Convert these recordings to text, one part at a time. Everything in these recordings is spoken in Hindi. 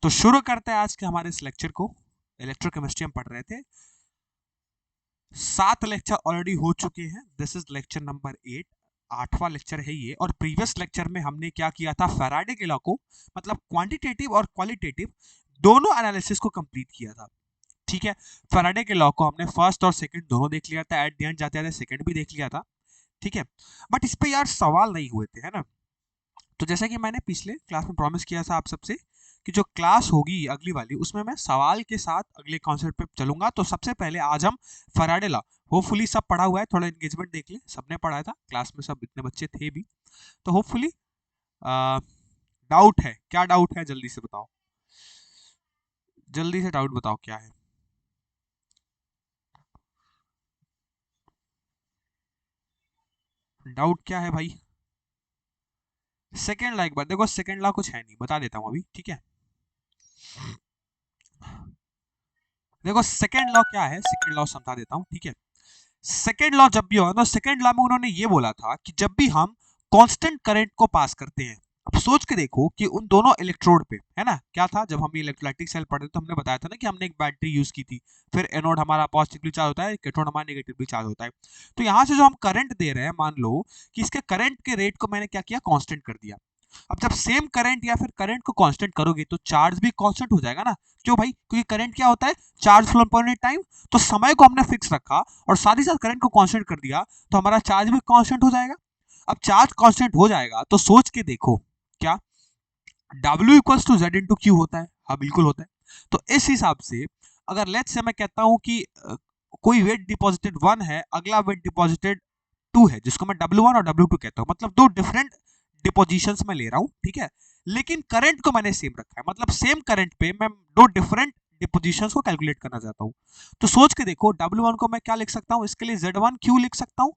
तो शुरू करते हैं आज के हमारे इस लेक्चर को। इलेक्ट्रोकेमिस्ट्री हम पढ़ रहे थे, 7 लेक्चर ऑलरेडी हो चुके हैं। दिस इज लेक्चर नंबर 8, 8वां लेक्चर है ये। और प्रीवियस लेक्चर में हमने क्या किया था, फैराडे के लॉ को, मतलब क्वांटिटेटिव और क्वालिटेटिव दोनों एनालिसिस को कंप्लीट किया था। ठीक है, फैराडे के लॉ को हमने फर्स्ट और सेकंड दोनों देख लिया था, एट द एंड जाते जाते सेकंड भी देख लिया था। ठीक है, बट इस पे यार सवाल नहीं हुए थे, है ना। तो जैसा कि मैंने पिछले क्लास में प्रॉमिस किया था आप सबसे कि जो क्लास होगी अगली वाली, उसमें मैं सवाल के साथ अगले कॉन्सेप्ट पे चलूंगा। तो सबसे पहले आज हम फैराडे लॉ, होपफुली सब पढ़ा हुआ है, थोड़ा एंगेजमेंट देख ले, सबने पढ़ा था क्लास में, सब इतने बच्चे थे भी, तो होपफुली डाउट है, क्या डाउट है जल्दी से बताओ, जल्दी से डाउट बताओ क्या है। डाउट क्या है भाई? सेकेंड लॉ एक बार देखो, सेकेंड लॉ कुछ है नहीं, बता देता हूँ अभी, ठीक है। देखो सेकेंड लॉ क्या है, सेकेंड लॉ समझा देता हूँ, ठीक है। सेकेंड लॉ जब भी होगा तो सेकेंड लॉ में उन्होंने ये बोला था कि जब भी हम कांस्टेंट करंट को पास करते हैं, अब सोच के देखो कि उन दोनों इलेक्ट्रोड पे, है ना, क्या था, जब हम ये इलेक्ट्रोलाइटिक सेल पढ़ते थे तो हमने बताया था ना कि हमने एक बैटरी यूज की थी, फिर एनोड हमारा पॉजिटिवली चार्ज होता है, कैथोड हमारा नेगेटिवली चार्ज होता है। तो यहां से जो हम करंट दे रहे हैं, मान लो कि इसके करंट के रेट को मैंने क्या किया, कांस्टेंट कर दिया। अब जब सेम करंट या फिर करंट को कांस्टेंट करोगे तो चार्ज भी कांस्टेंट हो जाएगा ना। क्यों भाई? क्योंकि करंट क्या होता है, चार्ज फ्लो पर टाइम। तो समय को हमने फिक्स रखा और साथ ही साथ करंट को कांस्टेंट कर दिया, तो हमारा चार्ज भी कांस्टेंट हो जाएगा। अब चार्ज कांस्टेंट हो जाएगा तो सोच के देखो, क्या W equals to Z into Q होता है? हाँ बिल्कुल होता है। तो इस हिसाब से अगर लेट्स से मैं कहता हूं कि कोई वेट डिपॉजिटेड 1 है, अगला वेट डिपॉजिटेड 2 है, जिसको मैं W1 और W2 कहता हूं, मतलब दो डिफरेंट डिपोजिशंस में ले रहा हूं, ठीक है। लेकिन करंट को मैंने सेम रखा है, मतलब सेम करंट पे मैं दो डिफरेंट डिपोजिशंस को कैलकुलेट करना चाहता हूं। तो सोच के देखो, W1 को मैं क्या लिख सकता हूं, इसके लिए Z1 Q लिख सकता हूं,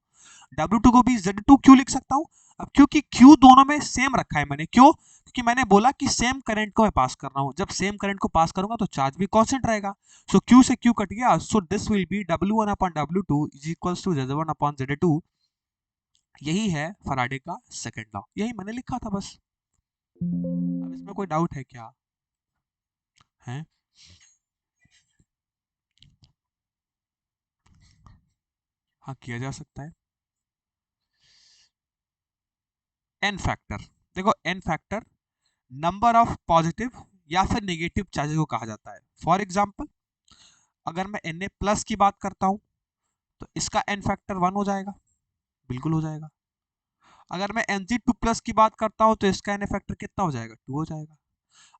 W2 को भी Z2 Q लिख सकता हूं। अब क्योंकि Q दोनों में सेम रखा है मैंने, क्यों? क्योंकि मैंने बोला कि सेम करंट को मैं पास कर रहा हूं, जब सेम करंट को पास करूंगा तो चार्ज भी कांस्टेंट रहेगा। सो Q से Q कट गया, so this will be W1 upon W2 is equals to Z1 upon Z2। यही है फराडे का सेकंड लॉ, यही मैंने लिखा था बस। अब इसमें कोई डाउट है क्या? है? हाँ किया जा सकता है। एन फैक्टर, देखो n factor number of positive या फिर नेगेटिव चार्जेस को कहा जाता है। फॉर एग्जांपल, अगर मैं Na प्लस की बात करता हूं तो इसका एन फैक्टर 1 हो जाएगा, बिल्कुल हो जाएगा। अगर मैं Nc2 प्लस की बात करता हूं तो इसका एन फैक्टर कितना हो जाएगा, 2 हो जाएगा।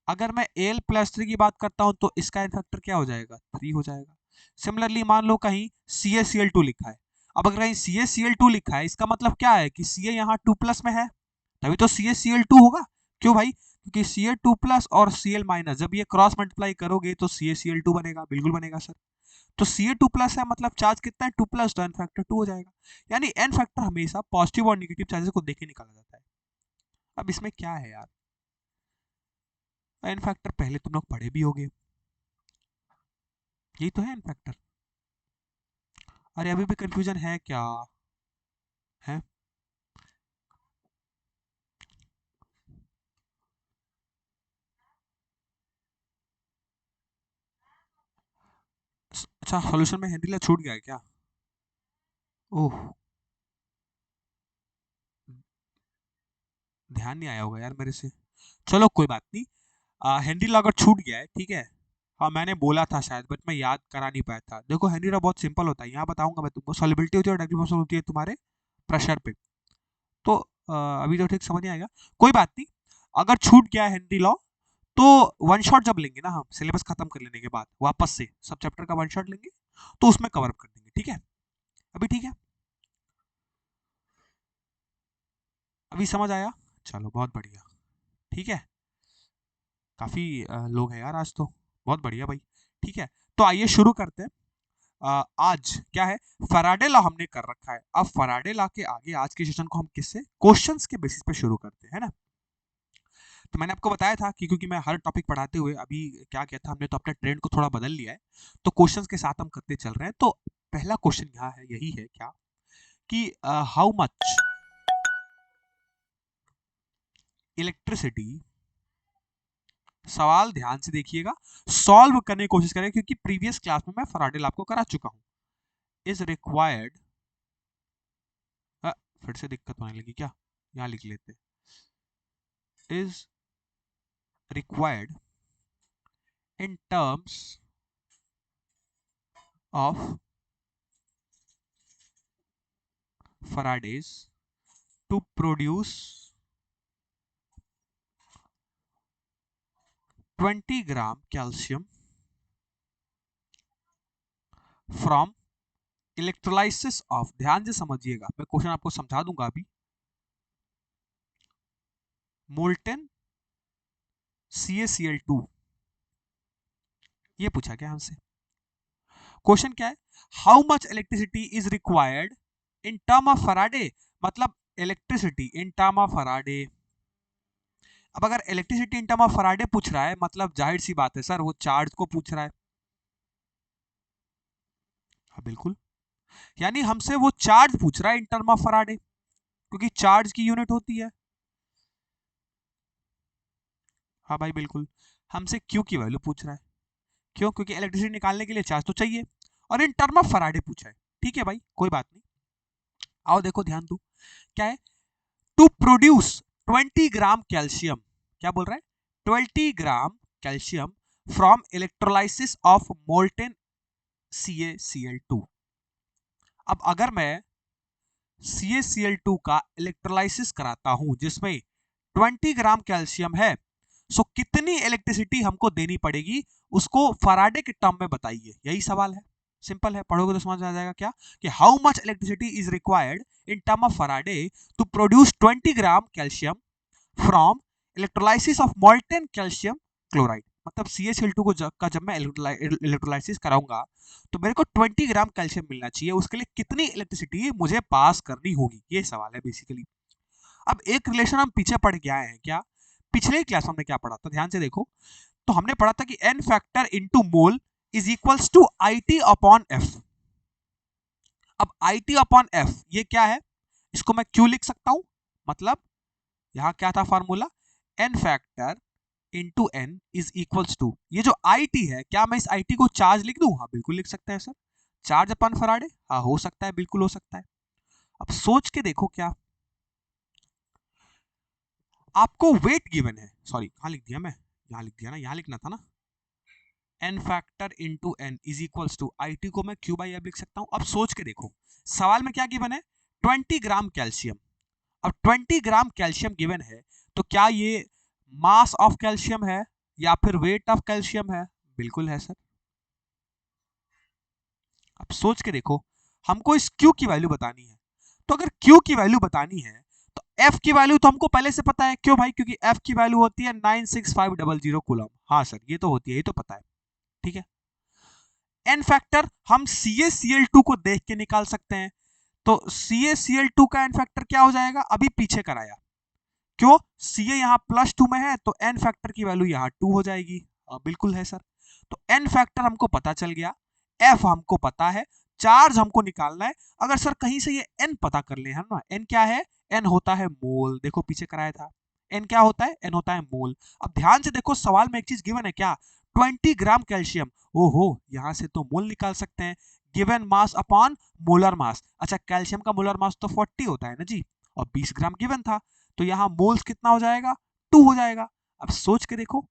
अगर मैं Al प्लस 3 की बात करता हूं तो इसका एन फैक्टर क्या हो जाएगा, 3 हो जाएगा। सिमिलरली मान लो कहीं CaCl2 लिखा है, अब अगर कहीं CaCl2 लिखा है, इसका मतलब क्या है कि Ca यहाँ 2 प्लस में है, तभी तो CaCl2 होगा। क्यों भाई? क्योंकि Ca2 प्लस और Cl माइनस जब ये क्रॉस मल्टीप्लाई करोगे तो CaCl2 बनेगा, बिल्कुल बनेगा सर। तो Ca2 प्लस है, मतलब चार्ज कितना है, 2 प्लस, तो एन फैक्टर 2 हो जाएगा। यानी एन फैक्टर हमेशा पॉजिटिव और नेगेटिव चार्जेस को देख के निकाला जाता है। अब इसमें क्या है यार, एन फैक्टर पहले तुम लोग पढ़े भी होगे, यही तो है एन फैक्टर। अरे अभी भी कंफ्यूजन है क्या? है? अच्छा, सॉल्यूशन में हेनरी छूट गया है क्या? ओह, ध्यान नहीं आया होगा यार मेरे से। चलो कोई बात नहीं, हेनरी लॉ अगर छूट गया है, ठीक है। हाँ मैंने बोला था शायद, बट मैं याद करा नहीं पाया था। देखो हेनरी लॉ बहुत सिंपल होता है, यहाँ बताऊंगा मैं तुमको। सॉल्युबिलिटी होती है और डेग्रीवेशन होती है तुम्हारे प्रेशर पे। तो अभी तो ठीक समझ नहीं आएगा, कोई बात नहीं। अगर छूट गया है हेनरी लॉ तो वन शॉट जब लेंगे ना हम, सिलेबस खत्म कर लेने के बाद वापस से सब चैप्टर का वन शॉट लेंगे, तो उसमें कवर अप कर देंगे, ठीक है। अभी ठीक है, अभी समझ आया? चलो बहुत बढ़िया, ठीक है। काफी लोग हैं यार आज तो, बहुत बढ़िया भाई। ठीक है, तो आइए शुरू करते हैं। आज क्या है, फराडे लॉ हमने कर रखा है। अब फराडे लॉ के आगे आज के सेशन को हम किससे, क्वेश्चंस के बेसिस पे शुरू करते हैं, है ना। तो मैंने आपको बताया था कि क्योंकि मैं हर टॉपिक पढ़ाते हुए अभी क्या कहता था, हमने तो अपने ट्रेंड को थोड़ा बदल लिया है, तो क्वेश्चंस के साथ हम करते चल रहे हैं। तो पहला क्वेश्चन यहाँ है, यही है क्या कि हाउ मच इलेक्ट्रिसिटी सवाल ध्यान से देखिएगा, सॉल्व करने की कोशिश करें, क्योंकि प्रीवियस क्लास में मैं फराडे लॉ आपको करा चुका हूं। इज रिक्वायर्ड, फिर से दिक्कत होने लगी क्या, यहां लिख लेते, is required in terms of Faradays to produce 20 gram calcium from electrolysis of, ध्यान से समझिएगा, मैं क्वेश्चन आपको समझा दूंगा अभी, मोल्टेन CaCl2, ये पूछा गया हमसे। क्वेश्चन क्या है, how much electricity is required in term of Faraday, मतलब electricity in term of Faraday. अब अगर electricity in term of Faraday पूछ रहा है, मतलब जाहिर सी बात है सर, वो चार्ज को पूछ रहा है। हाँ बिल्कुल, यानी हमसे वो चार्ज पूछ रहा है इन टर्म ऑफ फराडे, क्योंकि चार्ज की यूनिट होती है। हाँ भाई बिल्कुल, हमसे क्यू की वैल्यू पूछ रहा है, क्यों, क्योंकि इलेक्ट्रिसिटी निकालने के लिए चार्ज तो चाहिए, और इन टर्म ऑफ फराडे पूछा है। ठीक है भाई, कोई बात नहीं, आओ देखो ध्यान दो, क्या है, टू प्रोड्यूस 20 ग्राम कैल्शियम, क्या बोल रहा है, 20 gram calcium from electrolysis of molten CaCl2। अब अगर मैं CaCl2 का इलेक्ट्रोलाइसिस कराता हूं जिसमें 20 ग्राम कैल्शियम है, सो कितनी इलेक्ट्रिसिटी हमको देनी पड़ेगी, उसको फराडे के टर्म में बताइए, यही सवाल है। सिंपल है, पढ़ोगे तो समझ में आ जाएगा क्या, कि how much electricity is required in term of faraday to produce 20 gram calcium from electrolysis of molten calcium chloride. मतलब CaCl2 को जब मैं इलेक्ट्रोलाइसिस कराऊंगा तो मेरे को 20 ग्राम कैल्शियम मिलना चाहिए, उसके लिए कितनी इलेक्ट्रिसिटी मुझे पास करनी होगी, ये सवाल है बेसिकली। अब एक रिलेशन हम पीछे पढ़ के आए हैं, क्या, पिछले ही क्लास में हमने क्या पढ़ा था, ध्यान से देखो, तो हमने पढ़ा था कि n factor into mole is equals to IT upon F। अब IT अपॉन F ये क्या है, इसको मैं Q लिख सकता हूं, मतलब यहां क्या था formula, n factor into n is equals to, ये जो IT है, क्या मैं इस IT को चार्ज लिख दूं, हाँ बिल्कुल लिख सकते हैं सर, चार्ज अपन फराडे, हाँ हो सकता है, बिल्कुल हो सकता है। अब सोच के देखो, क्या आपको वेट गिवन है, सॉरी कहां लिख दिया मैं, यहां लिख दिया ना, यहां लिखना था ना, n factor into n is equals to IT को मैं Q बाई F लिख सकता हूं। अब सोच के देखो, सवाल में क्या गिवन है, 20 ग्राम कैल्शियम। अब 20 ग्राम कैल्शियम गिवन है, तो क्या ये मास ऑफ कैल्शियम है या फिर वेट ऑफ कैल्शियम है, बिल्कुल है सर। अब सोच के देखो, हमको इस Q की वैल्यू बतानी है, तो अगर Q की वैल्यू बतानी है तो F की वैल्यू तो हमको पहले से पता है, क्यों भाई, क्योंकि F की वैल्यू होती है 96500 कूलम, हाँ सर ये तो होती है, ये तो पता है, ठीक है। N फैक्टर हम CaCl2 को देख के निकाल सकते हैं, तो CaCl2 का N फैक्टर क्या हो जाएगा, अभी पीछे कराया, क्यों, Ca यहाँ +2 में है तो N फैक्टर की वैल्यू यहाँ 2 हो जाएगी, बिल्कुल है सर। तो N फैक्टर हमको पता चल गया, F हमको पता है, चार्ज हमको निकालना है। अगर सर कहीं से ये N पता कर ले, है ना, N क्या है, N होता है मोल, देखो पीछे कराया था, N क्या होता है, N होता है मोल। अब ध्यान से देखो, सवाल में एक चीज गिवन है, क्या, 20 ग्राम कैल्शियम, ओहो यहां से तो मोल निकाल सकते हैं, given mass upon molar mass, अच्छा कैल्शियम का मोलर मास तो 40 होता है ना जी, और 20 ग्राम गिवन था, तो यहां मोल्स कितना हो जाएगा, 2 हो जाएगा। अब सोच के देखो,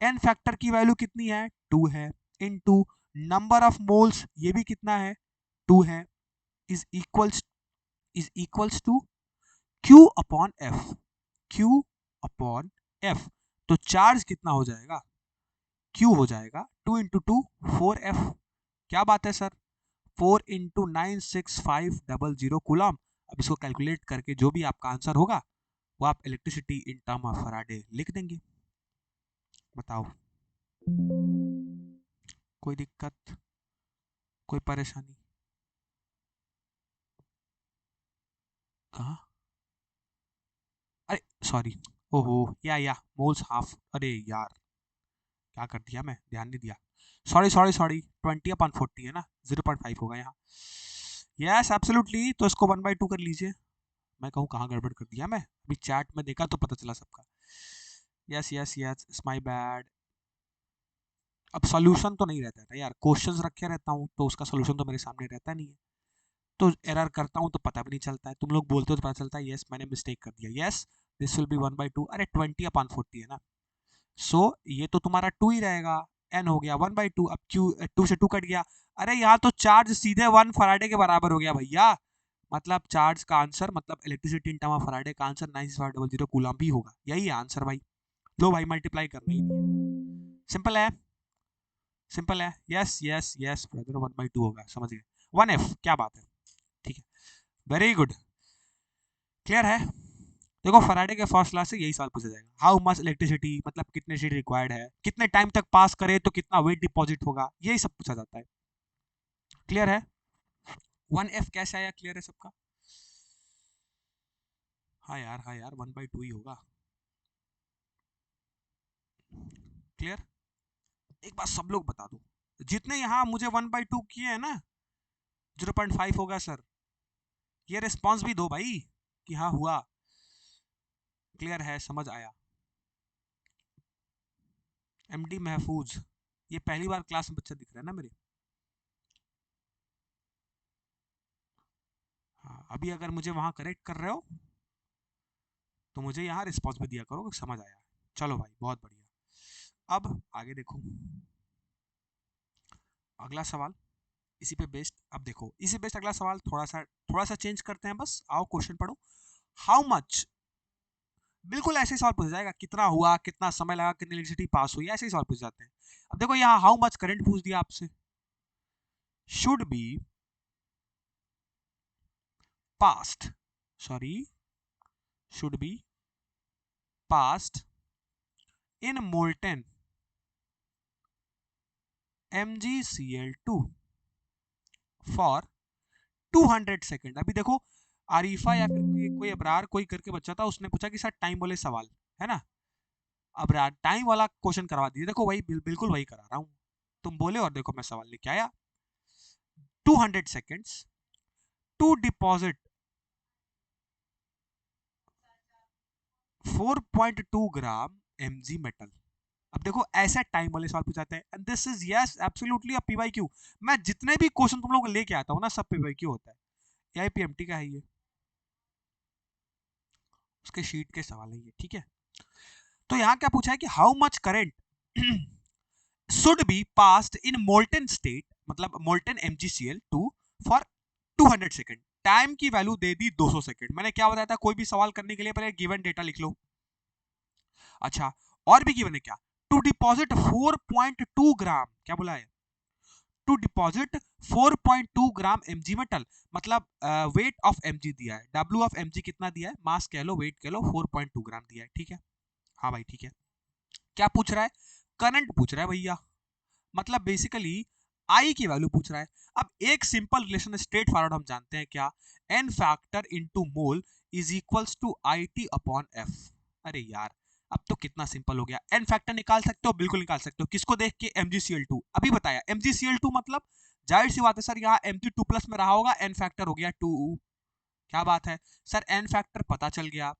n फैक्टर की वैल्यू कितनी है, 2 है, इनटू नंबर ऑफ मोल्स ये भी कितना है, 2 है, is equals to Q upon F, Q upon F, तो चार्ज कितना हो जाएगा, Q हो जाएगा 2 इंटू 2 4F, क्या बात है सर, 4 इंटू 96500 कूलम। अब इसको कैलकुलेट करके जो भी आपका आंसर होगा वो आप electricity in term of Faraday लिख देंगे। बताओ, कोई दिक्कत, कोई परेशानी, कहा, अरे सॉरी, ओहो या मोल्स हाफ, अरे यार क्या कर दिया मैं, ध्यान नहीं दिया, सॉरी सॉरी सॉरी, 20/40 है ना, 0.5 होगा यहाँ, यस एब्सोल्युटली, तो इसको 1/2 कर लीजिए। मैं कहूँ कहाँ गड़बड़ कर दिया मैं, अभी चैट में देखा तो पता चला सबका, yes yes yes, it's my bad. अब सॉल्यूशन तो नहीं रहता है ना यार, क्वेश्चंस रखे रहता हूँ तो उसका सॉल्यूशन तो मेरे सामने रहता नहीं है, तो एरर करता हूँ तो पता भी नहीं चलता है, तुम लोग बोलते हो तो पता चलता है यस मैंने मिस्टेक कर दिया। यस, दिस विल बी 1/2, अरे 20/40 है ना, सो ये तो तुम्हारा 2 ही रहेगा, n हो गया 1/2, अब q 2 से 2 कट गया, अरे यहाँ तो चार्ज सीधे 1 फराडे के बराबर हो गया भैया, मतलब चार्ज का आंसर, मतलब electricity in term of Faraday का आंसर 96500 कूलम भी होगा, यही है आंसर भाई। लो भाई मल्टीप्लाई करना ही नहीं है, सिंपल है, सिंपल है। यस यस यस ब्रदर, 1/2 होगा, समझ गए, 1f, क्या बात है, ठीक है, वेरी गुड, क्लियर है। देखो फराडे के फर्स्ट लॉ से यही सवाल पूछा जाएगा, हाउ मच इलेक्ट्रिसिटी, मतलब कितने शीट रिक्वायर्ड है, कितने टाइम तक पास करे तो कितना वेट डिपॉजिट होगा, यही सब पूछा जाता है, क्लियर है। 1f कैसे आया, क्लियर है सबका। हाँ यार, हाँ यार, 1/2 ही होगा, क्लियर। एक बात सब लोग बता दो, जितने यहाँ मुझे 1/2 किए हैं ना, 0.5 होगा सर, ये रिस्पॉन्स भी दो भाई कि हाँ हुआ, क्लियर है, समझ आया। एमडी महफूज, ये पहली बार क्लास में बच्चा दिख रहा है ना मेरे। हाँ, अभी अगर मुझे वहां करेक्ट कर रहे हो तो मुझे यहाँ रिस्पॉन्स भी दिया करो कि समझ आया। चलो भाई बहुत बढ़िया, अब आगे देखो, अगला सवाल इसी पे बेस्ड, अब देखो इसी बेस्ड अगला सवाल थोड़ा सा चेंज करते हैं बस, आओ क्वेश्चन पढ़ो। हाउ मच, बिल्कुल ऐसे ही सवाल पूछा जाएगा, कितना हुआ, कितना समय लगा, कितनी इलेक्ट्रिसिटी पास हुई, ऐसे ही सवाल पूछ जाते हैं। अब देखो यहाँ हाउ मच करंट पूछ दिया आपसे, should be past, sorry, should be past in molten MgCl2 for 200 second. अभी देखो आरिफा या फिर कोई अबरार कोई करके बच्चा था, उसने पूछा कि सर टाइम वाले सवाल है ना, अबरार टाइम वाला क्वेश्चन करवा दीजिए, देखो वही बिल्कुल वही करा रहा हूँ, तुम बोले और देखो मैं सवाल लेके आया। 200 seconds to deposit 4.2 gram Mg metal. अब देखो ऐसा टाइम वाले सवाल पूछाते हैं, and this is yes absolutely a PYQ. मैं जितने भी क्वेश्चन तुम लोग को लेके आता हूँ ना, सब पीवाईक्यू होता है, AIPMT का है ये, उसके शीट के सवाल है ये, ठीक है। तो यहाँ क्या पूछा है कि how much current should be passed in molten state, मतलब molten MgCl2 for 200 second, time की वैल्यू दे दी 200 सेकेंड। मैंने क्या बताया था, कोई भी सवाल करने के लिए पहले गिवन डेटा लिख लो। अच्छा, और भी गिवन है क्या, टू डिपॉजिट 4.2 ग्राम, क्या बोला है, to deposit 4.2 gram Mg metal, मतलब वेट ऑफ Mg दिया है, W ऑफ Mg कितना दिया है, मास कह लो वेट कह लो, 4.2 ग्राम दिया है, ठीक है। हाँ भाई ठीक है, क्या पूछ रहा है, करंट पूछ रहा है भैया, मतलब बेसिकली आई की वैल्यू पूछ रहा है। अब एक सिंपल रिलेशन स्ट्रेट फॉरवर्ड हम जानते हैं क्या, n factor into mole is equals to IT upon F. अरे यार अब तो कितना सिंपल हो गया, एन फैक्टर निकाल सकते हो, बिल्कुल निकाल सकते हो, किसको देख के, MgCl2, अभी बताया MgCl2 मतलब जाहिर सी बात है सर, यहाँ Mg2 प्लस में रहा होगा, एन फैक्टर हो गया 2, क्या बात है सर, एन फैक्टर पता चल गया,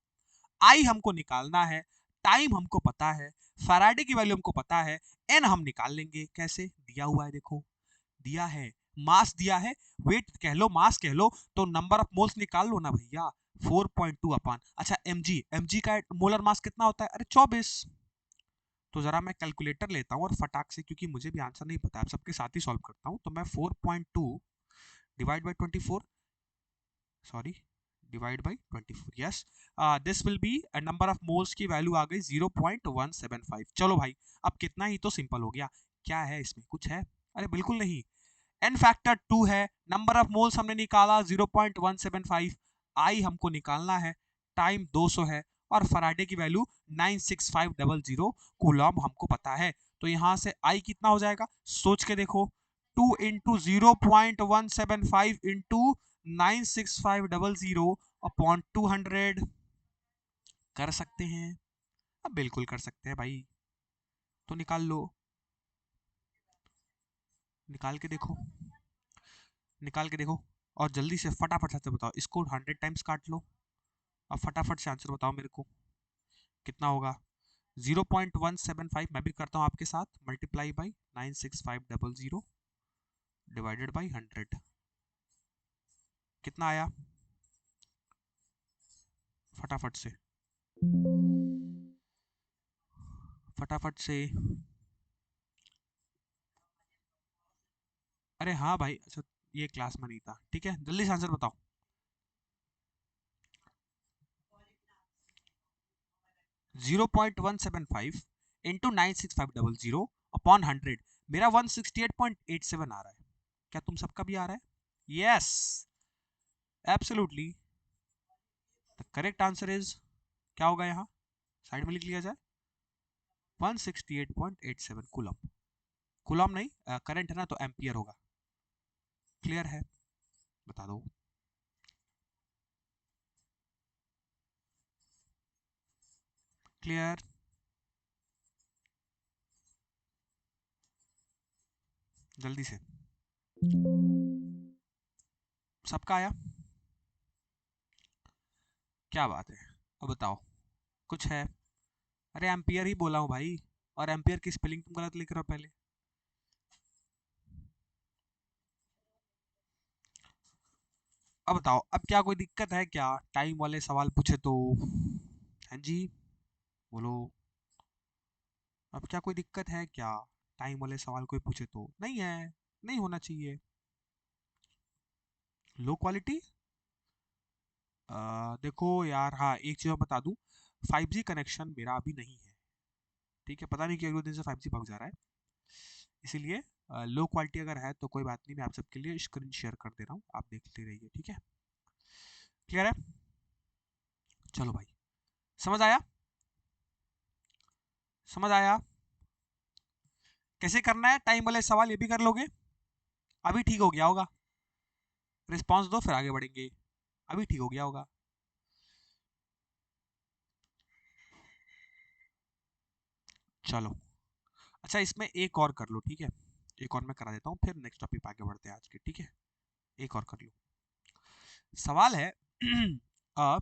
आई हमको निकालना है, टाइम हमको पता है, फैराडे की वैल्यू हमको पता है, एन हम निकाल लेंगे, कैसे दिया हुआ है देखो, दिया है, मास दिया है, वेट कह लो मास कह लो, तो नंबर ऑफ मोल्स निकाल लो ना भैया, 4.2 अपान, अच्छा mg का मोलर मास कितना होता है, अरे 24, तो जरा मैं कैलकुलेटर लेता हूँ और फटाक से, क्योंकि मुझे भी आंसर नहीं पता है, सबके साथ ही सॉल्व करता हूँ, तो मैं 4.2 divide by 24, sorry divide by 24, yes, this will B number of moles की वैल्यू आ गई 0.175। चलो भाई अब कितना ही तो सिंपल हो गया, क्या है इसमें कुछ है, अरे बिल्कुल नहीं, एन फैक्टर 2 है, नंबर ऑफ मोल्स हमने निकाला 0.175, आई हमको निकालना है, टाइम 200 है, और फराडे की वैल्यू 96500 कूलम हमको पता है, तो यहां से आई कितना हो जाएगा, सोच के देखो, 2 इंटू 0.175 इंटू 96500 अपॉन 200, कर सकते हैं, अब बिल्कुल कर सकते हैं भाई, तो निकाल लो, निकाल के देखो, निकाल के देखो, और जल्दी से फटाफट से बताओ, इसको 100 टाइम्स काट लो, अब फटाफट से आंसर बताओ मेरे को, कितना होगा, 0.175 मैं भी करता हूं आपके साथ, मल्टीप्लाई बाई 96500 डिवाइडेड बाई 100, कितना आया फटाफट से, फटाफट से। अरे हाँ भाई, अच्छा ये क्लास में नहीं था, ठीक है जल्दी से आंसर बताओ। 0.175 इंटू 96500 अपॉन 100, मेरा 168.87 आ रहा है, क्या तुम सबका भी आ रहा है? Yes, absolutely, the correct answer is, क्या होगा यहाँ, साइड में लिख लिया जाए, 168.87 कूलम। कूलम नहीं, करंट है ना, तो एम्पियर होगा। क्लियर है, बता दो। क्लियर, जल्दी से, सबका आया, क्या बात है, अब बताओ, कुछ है? अरे एम्पियर ही बोला हूँ भाई, और एम्पियर की स्पेलिंग तुम गलत लिख रहे हो पहले। अब बताओ, अब क्या कोई दिक्कत है क्या, टाइम वाले सवाल पूछे तो? हाँ जी, बोलो, अब क्या कोई दिक्कत है क्या, टाइम वाले सवाल कोई पूछे तो? नहीं है, नहीं होना चाहिए। लो क्वालिटी, देखो यार, हाँ एक चीज़ मैं बता दूं, 5G कनेक्शन मेरा अभी नहीं है, ठीक है, पता नहीं क्यों एक दो दिन से 5G भाग जा रहा है, इसीलिए लो क्वालिटी अगर है तो कोई बात नहीं, मैं आप सबके लिए स्क्रीन शेयर कर दे रहा हूँ, आप देखते रहिए, ठीक है? क्लियर है, चलो भाई, समझ आया, समझ आया, कैसे करना है टाइम वाले सवाल, ये भी कर लोगे? अभी ठीक हो गया होगा, रिस्पॉन्स दो फिर आगे बढ़ेंगे, अभी ठीक हो गया होगा। चलो, अच्छा इसमें एक और कर लो, ठीक है, एक और मैं करा देता हूँ, फिर नेक्स्ट टॉपिक पे आगे बढ़ते हैं आज के, ठीक है? एक और कर लो, सवाल है अ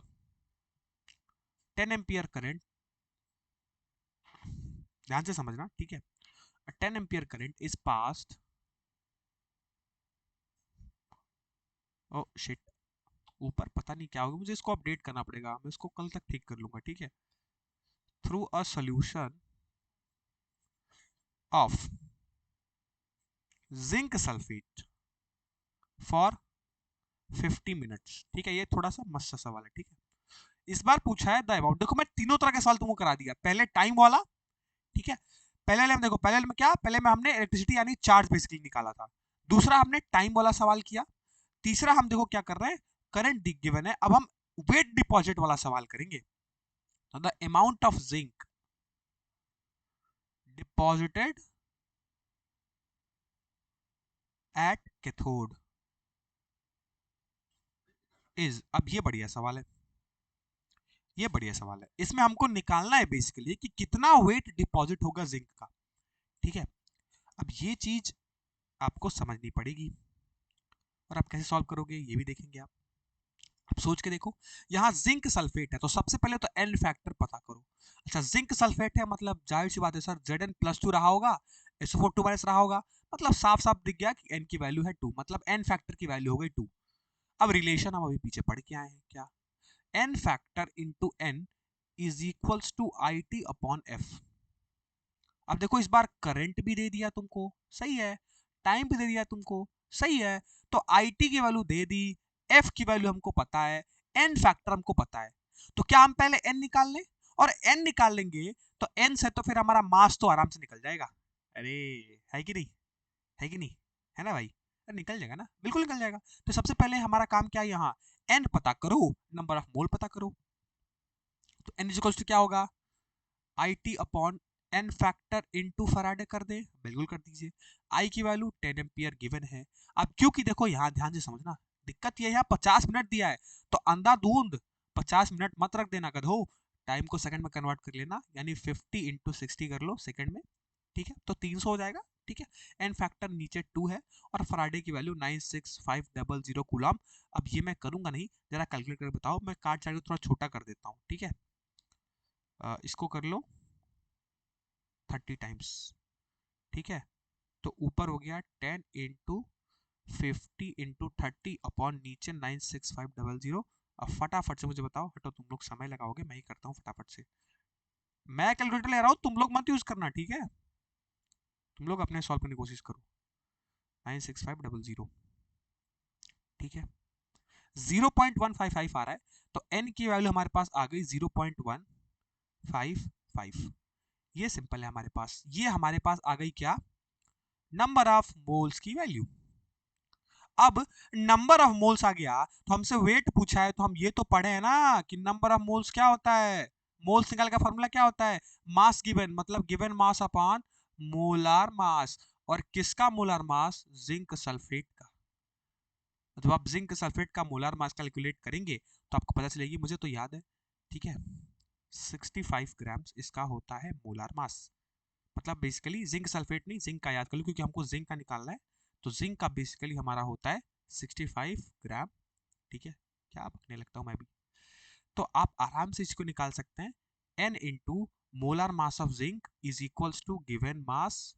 10 एम्पियर करंट, ध्यान से समझना, ठीक है? 10 ampere current is passed, oh shit, ऊपर पता नहीं क्या होगा, मुझे इसको अपडेट करना पड़ेगा, मैं इसको कल तक ठीक कर लूंगा, ठीक है? Through a solution of zinc sulphate for 50 minutes, ठीक है? ये थोड़ा सा मस्त सा सवाल है, ठीक है? इस बार पूछा है द अबाउट, देखो मैं तीनों तरह के सवाल तुमको करा दिया, पहले टाइम वाला, ठीक है, पहले वाले में देखो, पहले वाले में क्या, पहले में हमने इलेक्ट्रिसिटी यानी चार्ज बेसिकली निकाला था, दूसरा हमने टाइम वाला सवाल किया, तीसरा हम देखो क्या कर रहे हैं, करंट गिवन है, अब हम वेट डिपॉजिट वाला सवाल करेंगे, तो the amount of zinc deposited at cathode is, अब ये बढ़िया सवाल है, ये बढ़िया सवाल है, इसमें हमको निकालना है बेसिकली कि कितना वेट डिपॉजिट होगा जिंक का, ठीक है? अब ये चीज आपको समझनी पड़ेगी, और आप कैसे सॉल्व करोगे ये भी देखेंगे आप। अब सोच के देखो, यहाँ जिंक सल्फेट है, तो सबसे पहले तो एन फैक्टर पता करो। अच्छा जिंक सल्फेट है, मतलब जाहिर सी बात है सर, Zn+2 रहा होगा, SO4 2 रहा होगा, मतलब साफ साफ दिख गया कि एन की वैल्यू है 2, मतलब एन फैक्टर की वैल्यू हो गई 2। अब रिलेशन हम अभी पीछे पढ़ के आए हैं क्या, n factor into n is equals to I T upon F. अब देखो इस बार करंट भी दे दिया तुमको, सही है, टाइम भी दे दिया तुमको, सही है, तो आई टी की वैल्यू दे दी, एफ की वैल्यू हमको पता है, एन फैक्टर हमको पता है, तो क्या हम पहले एन निकाल लें, और एन निकाल लेंगे तो एन से तो फिर हमारा मास तो आराम से निकल जाएगा। अरे है कि नहीं, है कि नहीं, है ना भाई? अरे निकल जाएगा ना, बिल्कुल निकल जाएगा। तो सबसे पहले हमारा काम क्या है, यहाँ एन पता करो, नंबर ऑफ मोल पता करो, तो एन इज इक्वल्स टू क्या होगा, I T upon n factor into faraday कर दे, बिल्कुल कर दीजिए। आई की वैल्यू 10 एम्पियर गिवन है। अब क्योंकि देखो यहाँ ध्यान से समझना, दिक्कत ये है 50 मिनट दिया है, तो अंधाधुंध 50 मिनट मत रख देना गधो, टाइम को सेकंड में कन्वर्ट कर लेना, यानी 50 इंटू 60 कर लो सेकंड में, ठीक है? तो 300 हो जाएगा, ठीक है? एन फैक्टर नीचे 2 है, और फराडे की वैल्यू 96500 कूलम। अब ये मैं करूंगा नहीं, जरा कैलकुलेट कर बताओ, मैं काट चार्ट थोड़ा छोटा कर देता हूँ, ठीक है? इसको कर लो, 30 टाइम्स, ठीक है। तो ऊपर हो गया 10 इंटू 50 इंटू 30 अपॉन नीचे 96500। अब फटाफट से मुझे बताओ, हटो तुम लोग समय लगाओगे, मैं ही करता हूँ फटाफट से। मैं कैलकुलेटर ले रहा हूँ, तुम लोग मत यूज करना, ठीक है। तुम लोग अपने सॉल्व करने की कोशिश करो। 96500, ठीक है। 0.155 आ रहा है, तो n की वैल्यू हमारे पास आ गई 0.155। ये सिंपल है हमारे पास। ये हमारे पास आ गई क्या, नंबर ऑफ मोल्स की वैल्यू। अब नंबर ऑफ मोल्स आ गया, तो हमसे वेट पूछा है, तो हम ये तो पढ़े हैं ना कि नंबर ऑफ मोल्स क्या होता है, मोल्स निकाल का फॉर्मूला क्या होता है, मास गिवन, मतलब given mass upon molar mass. और किसका मोलार मास, जिंक सल्फेट का। जब आप जिंक सल्फेट का मोलार मास कैलकुलेट करेंगे तो आपको पता चलेगी, मुझे तो याद है, ठीक है, 65 ग्राम इसका होता है मोलार मास। मतलब बेसिकली जिंक सल्फेट नहीं, जिंक का याद कर लो, क्योंकि हमको जिंक का निकालना है। तो जिंक का बेसिकली हमारा होता है 65 ग्राम, ठीक है। क्या बकने लगता हूँ मैं भी। तो आप आराम से इसको निकाल सकते हैं, n into molar mass of zinc is equals to given mass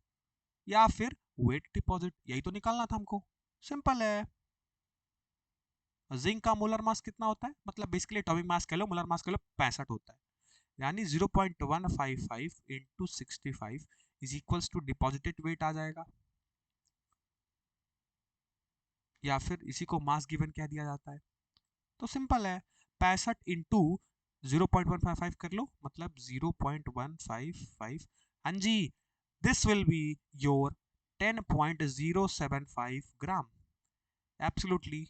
या फिर वेट डिपॉजिट। यही तो निकालना था हमको, सिंपल है। जिंक का मोलर मास कितना होता है, मतलब बेसिकली एटॉमिक मास कह लो, मोलर मास कह लो, 65 होता है। यानी 0.155 into 65 is equals to deposited weight आ जाएगा, या फिर इसी को मास गिवन कह दिया जाता है। तो सिंपल है, 65 इंटू 0.155 कर लो, मतलब 0.155। हाँ जी, this will be your 10.075 gram. Absolutely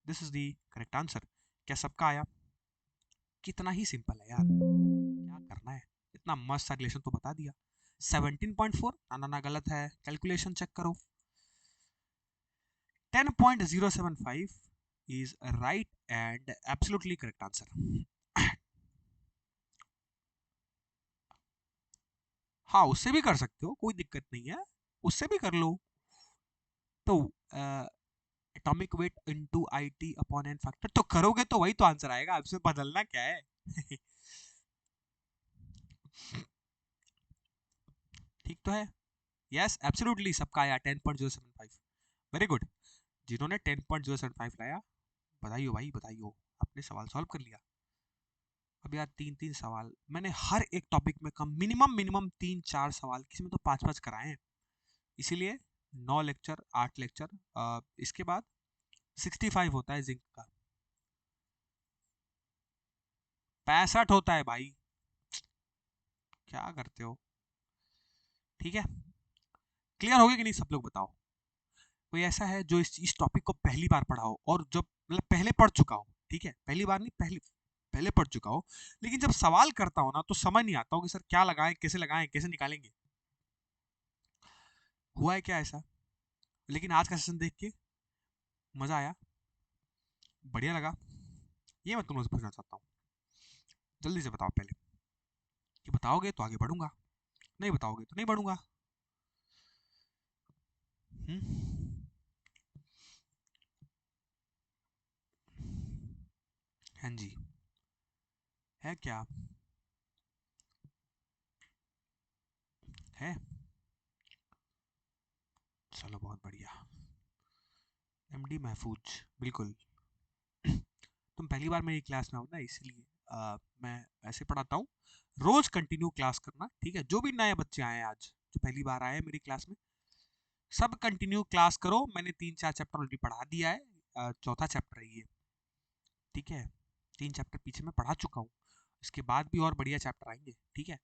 this is the correct answer. क्या सबका आया? कितना ही सिंपल है यार, क्या करना है, इतना मस्त सा रिलेशन तो बता दिया। 17.4 ना ना गलत है, कैलकुलेशन चेक करो। 10.075 is right and absolutely correct answer. हाँ, उससे भी कर सकते हो, कोई दिक्कत नहीं है, उससे भी कर लो। तो atomic weight into IT upon n factor, तो करोगे तो वही तो आंसर आएगा, आपसे बदलना क्या है। ठीक तो है? यस एब्सोल्युटली, सबका आया 10.075। Very good. जिन्होंने 10.075 लाया, बधाई हो भाई, बधाई हो, आपने सवाल सॉल्व कर लिया। अब यार 3-3 सवाल मैंने हर एक टॉपिक में कम मिनिमम 3-4 सवाल, किसी में तो 5-5 कराए हैं। इसीलिए 9 लेक्चर 8 लेक्चर, इसके बाद 65 होता है जिंक का, 65 होता है भाई, क्या करते हो। ठीक है, क्लियर हो गया कि नहीं सब लोग बताओ। कोई ऐसा है जो इस टॉपिक को पहली बार पढ़ा हो, और जब मतलब पहले पढ़ चुका हो, ठीक है, पहली बार नहीं, पहले पढ़ चुका हो, लेकिन जब सवाल करता हो ना तो समझ नहीं आता हो कि सर क्या लगाएं कैसे निकालेंगे। हुआ है क्या ऐसा? लेकिन आज का सेशन देख के मजा आया, बढ़िया लगा, ये मैं तुम लोग से पूछना चाहता हूँ। जल्दी से बताओ पहले, कि बताओगे तो आगे बढ़ूंगा, नहीं बताओगे तो नहीं बढ़ूंगा। हाँ जी, है क्या, है, चलो बहुत बढ़िया। MD महफूज, बिल्कुल। तुम पहली बार मेरी क्लास में हो ना, इसलिए मैं ऐसे पढ़ाता हूँ। रोज कंटिन्यू क्लास करना, ठीक है। जो भी नए बच्चे आए हैं आज, जो पहली बार आए हैं मेरी क्लास में, सब कंटिन्यू क्लास करो। मैंने 3-4 चैप्टर ऑलरेडी पढ़ा दिया है, चौथा चैप्टर है ये, ठीक है। 3 चैप्टर पीछे मैं पढ़ा चुका हूँ, इसके बाद भी और बढ़िया चैप्टर आएंगे, ठीक है।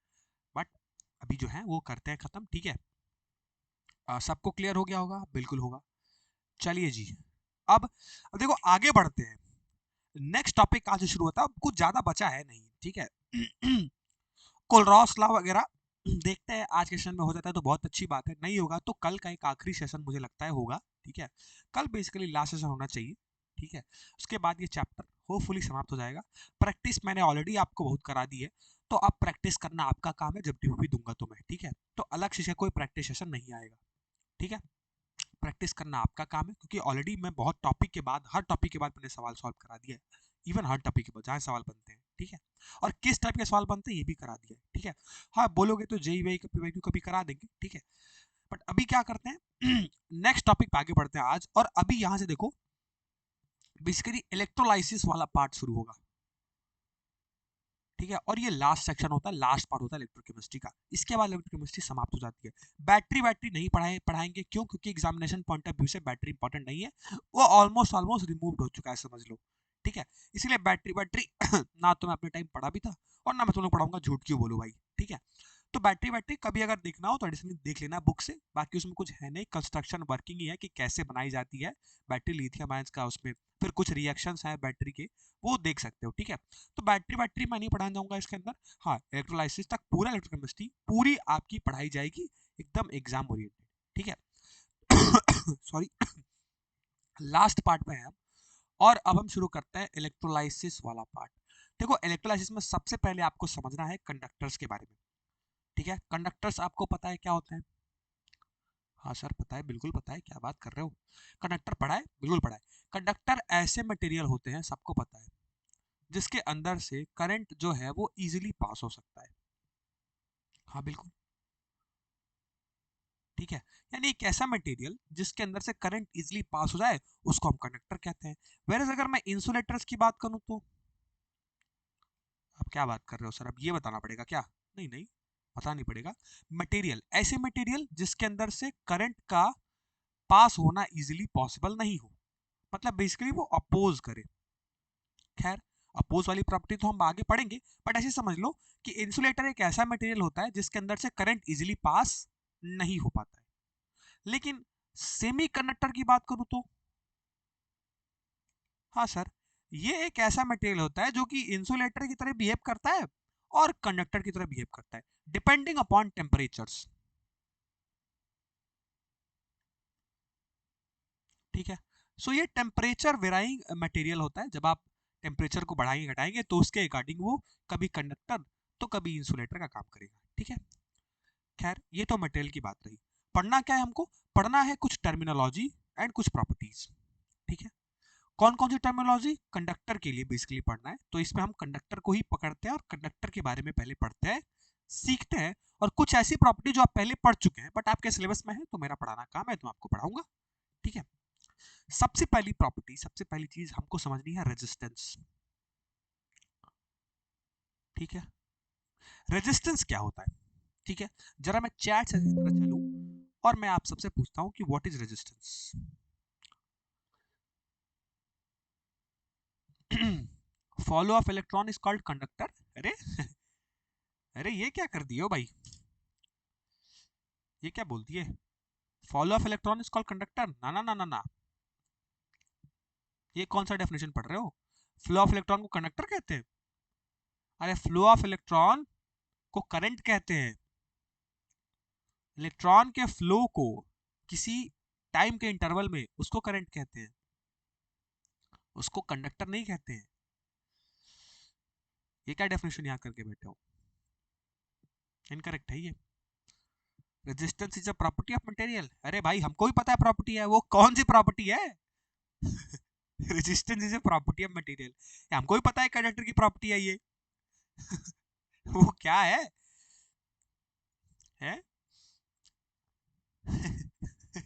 बट अभी जो है वो करते हैं खत्म, ठीक है। सबको क्लियर हो गया होगा, बिल्कुल होगा। चलिए जी, अब देखो आगे बढ़ते हैं। नेक्स्ट टॉपिक आज शुरू होता है, कुछ ज्यादा बचा है नहीं, ठीक है। कोलरॉस लॉ वगैरह देखते हैं, आज के सेशन में हो जाता है तो बहुत अच्छी बात है, नहीं होगा तो कल का एक आखिरी सेशन मुझे लगता है होगा, ठीक है। कल बेसिकली लास्ट सेशन होना चाहिए, ठीक है। उसके बाद ये चैप्टर होपफुली समाप्त हो जाएगा। प्रैक्टिस मैंने ऑलरेडी आपको बहुत करा दी है, तो अब प्रैक्टिस करना आपका काम है, जब भी दूंगा तो मैं, ठीक है। तो अलग से कोई प्रैक्टिस सेशन नहीं आएगा, ठीक है। प्रैक्टिस करना आपका काम है, क्योंकि ऑलरेडी मैं बहुत टॉपिक के बाद, हर टॉपिक के बाद मैंने सवाल सॉल्व करा दिया है, इवन हर टॉपिक के ऊपर जहाँ सवाल बनते हैं, ठीक है। और किस टाइप के सवाल बनते हैं ये भी करा दिया है, ठीक है। हाँ बोलोगे तो जेई वेई पीवाईक्यू कभी करा देंगे, ठीक है। बट अभी क्या करते हैं नेक्स्ट टॉपिक पे आगे बढ़ते हैं आज। और अभी यहाँ से देखो बेसिकली इलेक्ट्रोलाइसिस वाला पार्ट शुरू होगा, ठीक है। और ये लास्ट सेक्शन होता है, लास्ट पार्ट होता है इलेक्ट्रोकेमिस्ट्री का। इसके बाद इलेक्ट्रोकेमिस्ट्री समाप्त हो जाती है। बैटरी नहीं पढ़ाएंगे क्यों? क्योंकि एग्जामिनेशन पॉइंट ऑफ व्यू से बैटरी इंपॉर्टेंट नहीं है, वो ऑलमोस्ट रिमूव्ड हो चुका है, समझ लो, ठीक है। इसलिए बैटरी ना तो मैं अपने टाइम पढ़ा भी था और ना मैं तुम लोग पढ़ाऊंगा, झूठ क्यों बोलूं भाई, ठीक है। तो बैटरी कभी अगर देखना हो तो एडिशनली देख लेना बुक से, बाकी उसमें कुछ है नहीं, कंस्ट्रक्शन वर्किंग ही है कि कैसे बनाई जाती है बैटरी, लिथियम आयंस का उसमें फिर कुछ रिएक्शंस हैं बैटरी के, वो देख सकते हो, ठीक है। तो बैटरी मैं नहीं पढ़ाने जाऊंगा इसके अंदर। हाँ इलेक्ट्रोलाइसिस तक पूरा इलेक्ट्रोकेमिस्ट्री पूरी आपकी पढ़ाई जाएगी, एकदम एग्जाम ओरिएंटेड, ठीक है। सॉरी लास्ट पार्ट में है हम। और अब हम शुरू करते हैं इलेक्ट्रोलाइसिस वाला पार्ट। देखो इलेक्ट्रोलाइसिस में सबसे पहले आपको समझना है कंडक्टर्स के बारे में, ठीक है। कंडक्टर्स आपको पता है क्या होते हैं? हाँ सर पता है, बिल्कुल पता है, क्या बात कर रहे हो। कंडक्टर पढ़ा है, बिल्कुल पढ़ा है। कंडक्टर ऐसे मटेरियल होते हैं, सबको पता है, जिसके अंदर से करंट जो है वो इजीली पास हो सकता है। हाँ बिल्कुल, ठीक है। यानी एक ऐसा मटेरियल जिसके अंदर से करंट इजीली पास हो जाए उसको हम कंडक्टर कहते हैं। वेरएज अगर मैं इंसुलेटर्स की बात करूं तो, अब क्या बात कर रहे हो सर, अब ये बताना पड़ेगा क्या? नहीं नहीं, पता नहीं पड़ेगा। मटेरियल, ऐसे मटेरियल जिसके अंदर से करंट का पास होना इजीली पॉसिबल नहीं हो, मतलब बेसिकली वो अपोज करे। खैर अपोज वाली प्रॉपर्टी तो हम आगे पढ़ेंगे, बट ऐसे समझ लो कि इंसुलेटर एक ऐसा मटेरियल होता है जिसके अंदर से करंट इजीली पास नहीं हो पाता है। लेकिन सेमी कंडक्टर की बात करूं तो, हाँ सर, ये एक ऐसा मटेरियल होता है जो कि इंसुलेटर की तरह बिहेव करता है और कंडक्टर की तरह बिहेव करता है, डिपेंडिंग अपॉन टेम्परेचर्स, ठीक है। सो ये टेम्परेचर वेराइंग मटेरियल होता है, जब आप टेम्परेचर को बढ़ाएंगे घटाएंगे तो उसके अकॉर्डिंग वो कभी कंडक्टर तो कभी इंसुलेटर का काम करेगा, ठीक है। खैर ये तो मटेरियल की बात रही। पढ़ना क्या है हमको? पढ़ना है कुछ टर्मिनोलॉजी एंड कुछ प्रॉपर्टीज, ठीक है। कौन कौन सी टर्मिनोलॉजी? कंडक्टर के लिए बेसिकली पढ़ना है, तो इसमें हम कंडक्टर को ही पकड़ते हैं और कंडक्टर के बारे में पहले पढ़ते हैं, सीखते हैं। और कुछ ऐसी प्रॉपर्टी जो आप पहले पढ़ चुके हैं बट आपके सिलेबस में है, तो मेरा पढ़ाना काम है, तो आपको पढ़ाऊंगा, ठीक है। सबसे पहली प्रॉपर्टी, सबसे पहली चीज हमको समझनी है रेजिस्टेंस, ठीक है। रेजिस्टेंस क्या होता है, ठीक है। जरा मैं चैट से की तरह चलूं और मैं आप सबसे पूछता हूं कि what is resistance. Follow of electron is called conductor. अरे अरे ये क्या कर दिए हो भाई, ये क्या बोल दिए? Follow of electron is called conductor? ना ना ना ना ना, ये कौन सा डेफिनेशन पढ़ रहे हो? फ्लो ऑफ इलेक्ट्रॉन को कंडक्टर कहते हैं? अरे फ्लो ऑफ इलेक्ट्रॉन को करंट कहते हैं। इलेक्ट्रॉन के फ्लो को किसी टाइम के इंटरवल में उसको करंट कहते हैं, उसको कंडक्टर नहीं कहते हैं। ये क्या डेफिनेशन याद करके बैठे हो? इनकरेक्ट है ये। Resistance is a property of material. अरे भाई हमको भी पता है प्रॉपर्टी है, वो कौन सी प्रॉपर्टी है? Resistance is a property of material, हमको भी पता है कंडक्टर की प्रॉपर्टी है ये। वो क्या है? है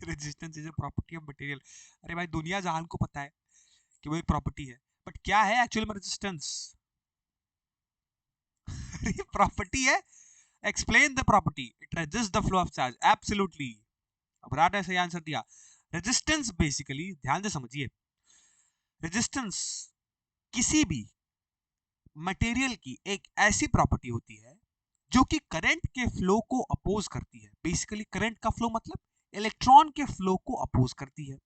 resistance is a property of material. अरे भाई दुनिया जहान को पता है कि वो एक प्रॉपर्टी है, बट क्या है एक्चुअल में रेजिस्टेंस? ये प्रॉपर्टी है। Explain the property. It resist the flow of charge. Absolutely, अब राट ने सही आंसर दिया। रेजिस्टेंस बेसिकली ध्यान से समझिए, रेजिस्टेंस किसी भी मटेरियल की एक ऐसी प्रॉपर्टी होती है जो कि करंट के फ्लो को अपोज करती है। बेसिकली करंट का फ्लो मतलब इलेक्ट्रॉन के फ्लो को अपोज करती है।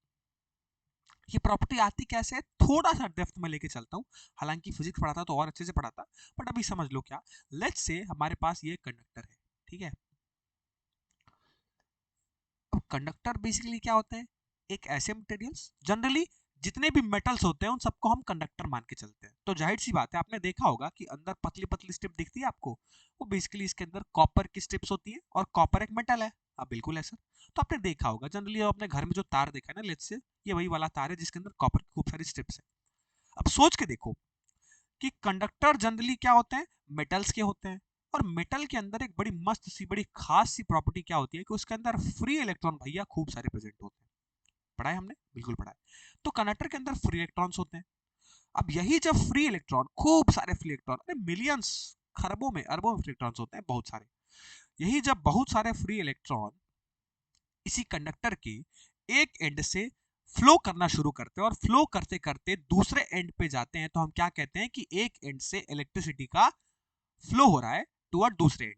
ये प्रॉपर्टी आती कैसे है, थोड़ा सा डेप्थ में लेके चलता हूं, हालांकि फिजिक्स पढ़ाता तो और अच्छे से पढ़ाता, बट अभी समझ लो क्या। लेट्स से हमारे पास ये कंडक्टर है, ठीक है। अब कंडक्टर बेसिकली क्या होते हैं? एक ऐसे मटेरियल्स, जनरली जितने भी मेटल्स होते हैं उन सबको हम कंडक्टर मान के चलते हैं। तो जाहिर सी बात है, आपने देखा होगा कि अंदर पतली पतली स्ट्रिप दिखती है आपको, वो बेसिकली इसके अंदर कॉपर की स्ट्रिप्स होती है, और कॉपर एक मेटल है। हाँ बिल्कुल है सर। तो आपने देखा होगा जनरली अपने घर में जो तार देखा है ना, लेट्स से ये वही वाला तार है जिसके अंदर कॉपर की खूब सारी स्ट्रिप्स है। अब सोच के देखो, कि कंडक्टर जनरली क्या होते हैं, मेटल्स के होते हैं, और मेटल के अंदर एक बड़ी मस्त सी बड़ी खास सी प्रॉपर्टी क्या होती है कि उसके अंदर फ्री इलेक्ट्रॉन भैया खूब सारे प्रेजेंट होते हैं। पढ़ा है हमने, बिल्कुल पढ़ा है। तो कंडक्टर के अंदर फ्री इलेक्ट्रॉन्स होते हैं। अब यही जब फ्री इलेक्ट्रॉन, खूब सारे फ्री इलेक्ट्रॉन, अरे मिलियंस, खरबों में अरबों में फ्री इलेक्ट्रॉन्स होते हैं, बहुत सारे, यही जब बहुत सारे फ्री इलेक्ट्रॉन इसी कंडक्टर के एक एंड से फ्लो करना शुरू करते हैं और फ्लो करते करते दूसरे एंड पे जाते हैं, तो हम क्या कहते हैं कि एक एंड से इलेक्ट्रिसिटी का फ्लो हो रहा है टुवर्ड दूसरे एंड।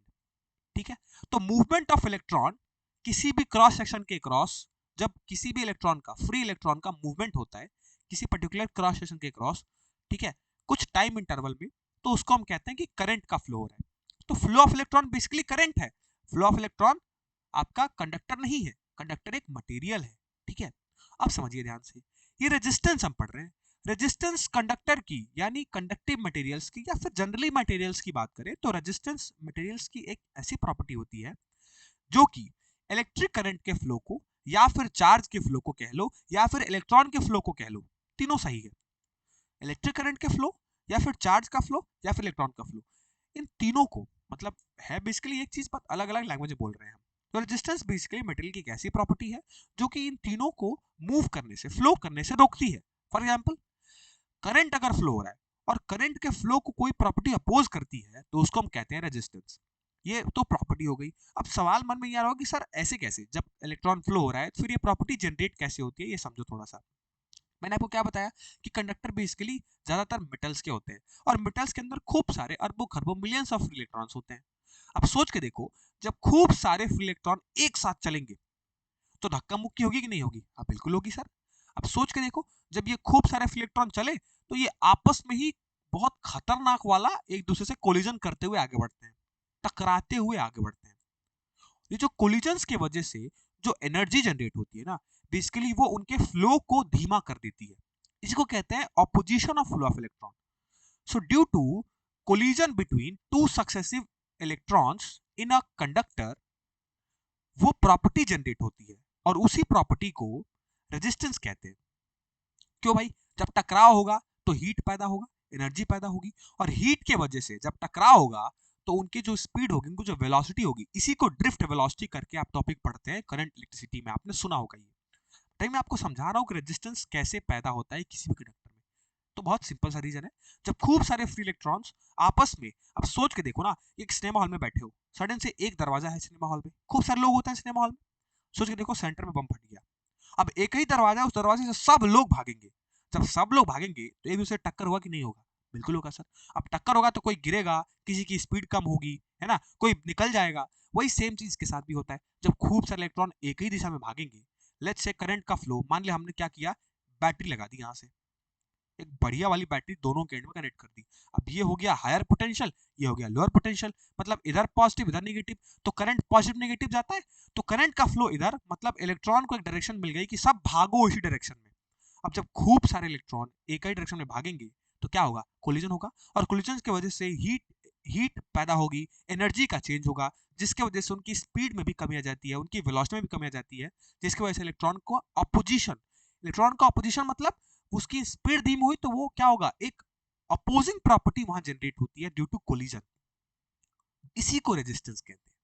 ठीक है, तो मूवमेंट ऑफ इलेक्ट्रॉन किसी भी क्रॉस सेक्शन के क्रॉस, जब किसी भी इलेक्ट्रॉन का, फ्री इलेक्ट्रॉन का मूवमेंट होता है किसी पर्टिकुलर क्रॉस सेक्शन के क्रॉस, ठीक है, कुछ टाइम इंटरवल में, तो उसको हम कहते हैं कि करंट का फ्लो हो रहा है। तो flow of electron basically current है। फ्लो ऑफ इलेक्ट्रॉन आपका कंडक्टर नहीं है, कंडक्टर एक मटेरियल है। ठीक है, अब समझिए ध्यान से, ये रेजिस्टेंस हम पढ़ रहे हैं। रेजिस्टेंस कंडक्टर की यानी कंडक्टिव मटेरियल्स की या फिर जनरली मटेरियल्स की बात करें तो रेजिस्टेंस मटेरियल्स की एक ऐसी प्रॉपर्टी होती है जो कि इलेक्ट्रिक करंट के फ्लो को या फिर चार्ज के फ्लो को कह लो या फिर इलेक्ट्रॉन के फ्लो को कह लो, तीनों सही है। इलेक्ट्रिक करंट के फ्लो या फिर चार्ज का फ्लो या फिर इलेक्ट्रॉन का फ्लो, इन तीनों को मतलब है बेसिकली एक चीज, पर अलग अलग लैंग्वेज में बोल रहे हैं हम। तो रेजिस्टेंस बेसिकली मटेरियल की एक ऐसी प्रॉपर्टी है जो कि इन तीनों को मूव करने से, फ्लो करने से रोकती है। फॉर एग्जाम्पल, करंट अगर फ्लो हो रहा है और करंट के फ्लो को कोई प्रॉपर्टी अपोज करती है तो उसको हम कहते हैं रेजिस्टेंस। ये तो प्रॉपर्टी हो गई। अब सवाल मन में ये आ रहा हो कि सर ऐसे कैसे, जब इलेक्ट्रॉन फ्लो हो रहा है तो फिर ये प्रॉपर्टी जनरेट कैसे होती है, ये समझो थोड़ा सा। मैंने आपको क्या बताया कि कंडक्टर बेसिकली ज्यादातर मेटल्स के होते हैं और मेटल्स के अंदर खूब सारे अरबों खरबों मिलियंस ऑफ इलेक्ट्रॉन्स होते हैं। अब सोच के देखो, जब खूब सारे फ्री इलेक्ट्रॉन एक साथ चलेंगे तो धक्का मुक्की होगी कि नहीं होगी? हाँ बिल्कुल होगी सर। अब सोच के देखो, जब ये खूब सारे फ्री इलेक्ट्रॉन चले तो ये आपस में ही बहुत खतरनाक वाला एक दूसरे से कोलिजन करते हुए आगे बढ़ते हैं, टकराते हुए आगे बढ़ते हैं। ये जो कोलिजन्स की वजह से जो एनर्जी जनरेट होती है ना, बेसिकली वो उनके फ्लो को धीमा कर देती है। इसको कहते हैं opposition of flow of electron. So due to collision between two successive electrons in a conductor, वो प्रॉपर्टी जनरेट होती है और उसी प्रॉपर्टी को रेजिस्टेंस कहते हैं। क्यों भाई? जब टकराव होगा तो हीट पैदा होगा, एनर्जी पैदा होगी, और हीट के वजह से जब टकराव होगा तो उनकी जो स्पीड होगी, उनकी जो वेलोसिटी होगी, इसी को ड्रिफ्ट वेलोसिटी करके आप टॉपिक पढ़ते हैं करंट इलेक्ट्रिसिटी में, आपने सुना होगा ये। टाइम मैं आपको समझा रहा हूँ कि रेजिस्टेंस कैसे पैदा होता है किसी भी कंडक्टर में। तो बहुत सिंपल सा रीजन है, जब खूब सारे फ्री इलेक्ट्रॉन्स आपस में, अब सोच के देखो ना, एक सिनेमा हॉल में बैठे हो, सडन से एक दरवाजा है सिनेमा हॉल में, खूब सारे लोग होते हैं सिनेमा हॉल में, सोच के देखो सेंटर में बम फट गया। अब एक ही दरवाजा है, उस दरवाजे से सब लोग भागेंगे। जब सब लोग भागेंगे तो एक दूसरे टक्कर होगा कि नहीं होगा? बिल्कुल होगा सर। अब टक्कर होगा तो कोई गिरेगा, किसी की स्पीड कम होगी, है ना, कोई निकल जाएगा। वही सेम चीज के साथ भी होता है, जब खूब सारे इलेक्ट्रॉन एक ही दिशा में भागेंगे, लेट्स से करंट का फ्लो, मान लिया हमने क्या किया, बैटरी लगा दी यहाँ से, एक बढ़िया वाली बैटरी दोनों के एंड में कनेक्ट कर दी। अब ये हो गया हायर पोटेंशियल, ये हो गया लोअर पोटेंशियल, मतलब इधर पॉजिटिव इधर नेगेटिव, तो करंट पॉजिटिव नेगेटिव जाता है, तो करंट का फ्लो इधर, मतलब इलेक्ट्रॉन को एक डायरेक्शन मिल गई कि सब भागो इसी डायरेक्शन में। अब जब खूब सारे इलेक्ट्रॉन एक ही डायरेक्शन में भागेंगे तो क्या होगा? कोलिजन होगा, और कोलिजन की वजह से हीट पैदा होगी, एनर्जी का चेंज होगा, जिसके वजह से उनकी स्पीड में भी कमी आ जाती है, उनकी वेलोसिटी में भी कमी आ जाती है, जिसकी वजह से इलेक्ट्रॉन का अपोजिशन मतलब उसकी स्पीड धीमी हुई तो वो क्या होगा, एक अपोजिंग प्रॉपर्टी वहां जनरेट होती है ड्यू टू कोलिजन। इसी को रेजिस्टेंस कहते हैं।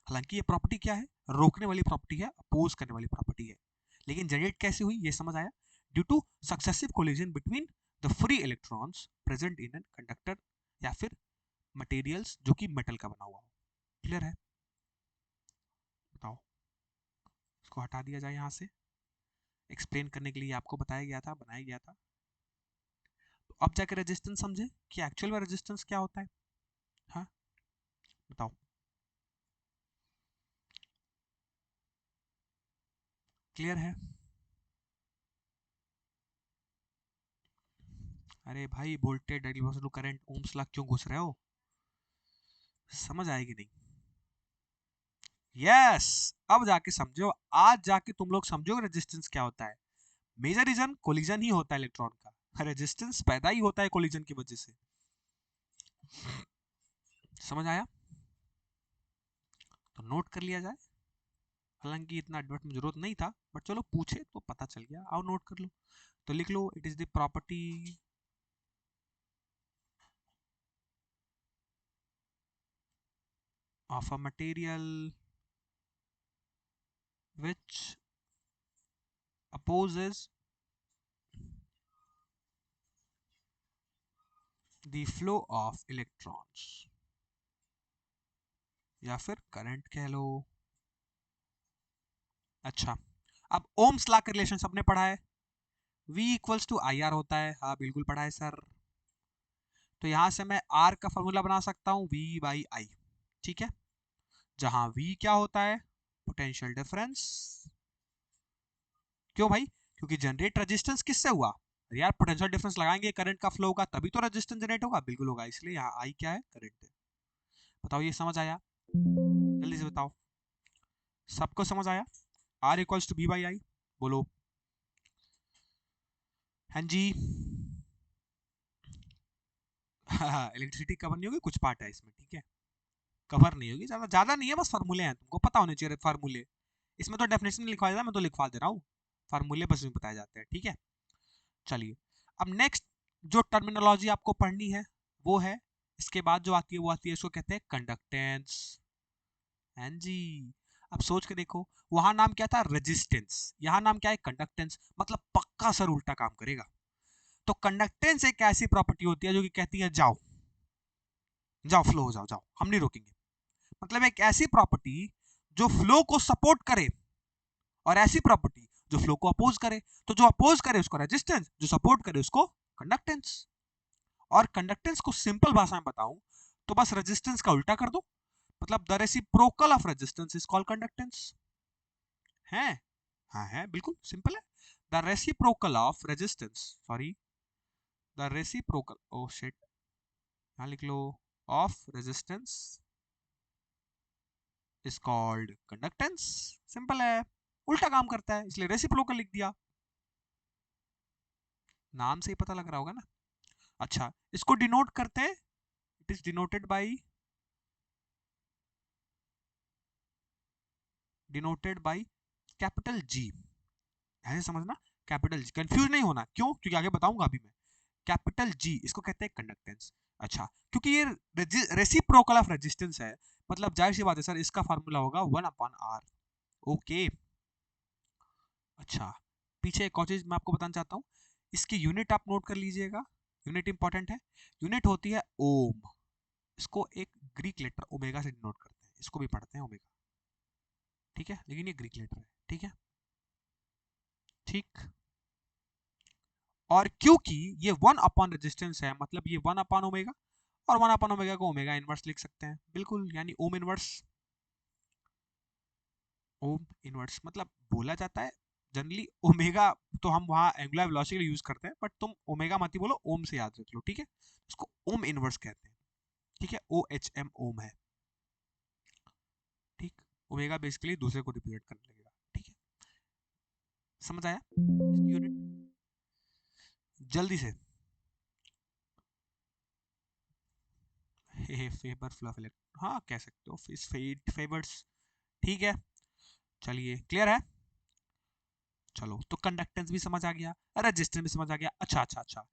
हालांकि ये प्रॉपर्टी क्या है? रोकने वाली प्रॉपर्टी है, अपोज करने वाली प्रॉपर्टी है। लेकिन जनरेट कैसे हुई ये समझ आया? Due two successive collision between the free electrons present in an conductor या फिर मटेरियल्स जो कि मेटल का बना हुआ हो। क्लियर है? बताओ, इसको हटा दिया जाए यहां से, एक्सप्लेन करने के लिए आपको बताया गया था, बनाया गया था। तो अब जाकर रेजिस्टेंस समझे कि एक्चुअल में रेजिस्टेंस क्या होता है। हाँ बताओ। क्लियर है? अरे भाई, voltage derivative current Ohm's law क्यों घुस रहे हो? समझ आएगी नहीं? यस, अब जाके समझो, आज जाके तुम लोग समझो रेजिस्टेंस क्या होता है। मेजर रीजन कोलिजन ही होता है इलेक्ट्रॉन का, रेजिस्टेंस पैदा ही होता है कोलिजन की वजह से। समझ आया? तो नोट कर लिया जाए। हालांकि इतना एडवर्ट में जरूरत नहीं था, बट चलो पूछे तो पता चल गया, आओ नोट कर लो। तो लिख लो, it is the property of a material which opposes the flow of electrons, या फिर करंट कह लो। अच्छा, अब ओम्स लॉ का रिलेशन सबने पढ़ा है, V equals to I R होता है, हाँ बिल्कुल पढ़ा है सर। तो यहां से मैं R का फॉर्मूला बना सकता हूं V बाई आई, ठीक है, जहां V क्या होता है, पोटेंशियल डिफरेंस। क्यों भाई, क्योंकि जनरेट रेजिस्टेंस किससे हुआ, यार पोटेंशियल डिफरेंस लगाएंगे करंट का फ्लो होगा तभी तो रेजिस्टेंस जनरेट होगा, बिल्कुल होगा, इसलिए यहाँ आई क्या है, करंट है। बताओ ये समझ आया, जल्दी से बताओ, सबको समझ आया? R equals to V by I, बोलो हाँ जी। इलेक्ट्रिसिटी कवर नहीं होगी, कुछ पार्ट है इसमें, ठीक है, कवर नहीं होगी, ज्यादा ज्यादा नहीं है, बस फार्मूले हैं, तुमको पता होने चाहिए फार्मूले। इसमें तो डेफिनेशन लिखवा देता, मैं तो लिखवा दे रहा हूँ, फार्मूले बस में बताए जाते हैं, ठीक है। चलिए, अब नेक्स्ट जो टर्मिनोलॉजी आपको पढ़नी है वो है, इसके बाद जो आती है वो आती है, इसको कहते हैं कंडक्टेंस। हाँ जी, अब सोच के देखो, वहां नाम क्या था, रेजिस्टेंस, यहाँ नाम क्या है, कंडक्टेंस, मतलब पक्का सर उल्टा काम करेगा। तो कंडक्टेंस एक ऐसी प्रॉपर्टी होती है जो कि कहती है जाओ जाओ फ्लो हो जाओ, जाओ हम नहीं रोकेंगे, मतलब एक ऐसी प्रॉपर्टी जो फ्लो को सपोर्ट करे, और ऐसी प्रॉपर्टी जो फ्लो को अपोज करे। तो जो अपोज करे उसको रेजिस्टेंस, जो सपोर्ट करे उसको कंडक्टेंस। और कंडक्टेंस को सिंपल भाषा में बताऊं तो बस रेजिस्टेंस का उल्टा कर दो, मतलब the reciprocal of resistance is called conductance है। हाँ है, बिल्कुल सिंपल है, the reciprocal of resistance, sorry the reciprocal, oh shit, यहाँ लिख लो, of resistance is called conductance. Simple है, उल्टा काम करता है इसलिए रेसिप्रोकल लिख दिया, नाम से ही पता लग रहा होगा ना। अच्छा, इसको डिनोट करते हैं, it is denoted by capital G, ऐसे समझना, कैपिटल जी, कंफ्यूज नहीं होना, क्यों, क्योंकि आगे बताऊंगा अभी मैं। कैपिटल जी इसको कहते हैं कंडक्टेंस। अच्छा, क्योंकि ये रेसिप्रोकल ऑफ रेजिस्टेंस है, मतलब जाहिर सी बात है सर इसका फार्मूला होगा 1/R। ओके, अच्छा, पीछे एक और चीज मैं आपको बताना चाहता हूँ, इसकी यूनिट आप नोट कर लीजिएगा, यूनिट इंपॉर्टेंट है, यूनिट होती है ओम, इसको एक ग्रीक लेटर ओमेगा से डिनोट करते हैं, इसको भी पढ़ते हैं ओमेगा, ठीक है, लेकिन ये ग्रीक लेटर है, ठीक है, ठीक। और क्योंकि ये 1/, रेजिस्टेंस है, मतलब ये 1/, ओमेगा, और 1/, ओमेगा को ओमेगा इनवर्स लिख सकते हैं, बिल्कुल, यानी ओम इनवर्स। ओम इनवर्स मतलब बोला जाता है जनरली ओमेगा, तो हम वहाँ एंगुलर वेलोसिटी के लिए यूज करते हैं, बट तुम ओमेगा मत ही बोलो, ओम से याद रख लो, ठीक है, इसको ओम इनवर्स कहते हैं, ठीक है, OHM ओम है, ठीक, ओमेगा बेसिकली दूसरे को रिप्रेजेंट करने लगेगा, ठीक है, समझ आया इसकी यूनिट, जल्दी से। फेबर फ्लफ इलेक्ट्रॉन, हाँ कह सकते हो, फेबर्स, ठीक है, चलिए क्लियर है। चलो, तो कंडक्टेंस भी समझ आ गया, रेजिस्टेंस भी समझ आ गया। अच्छा अच्छा अच्छा,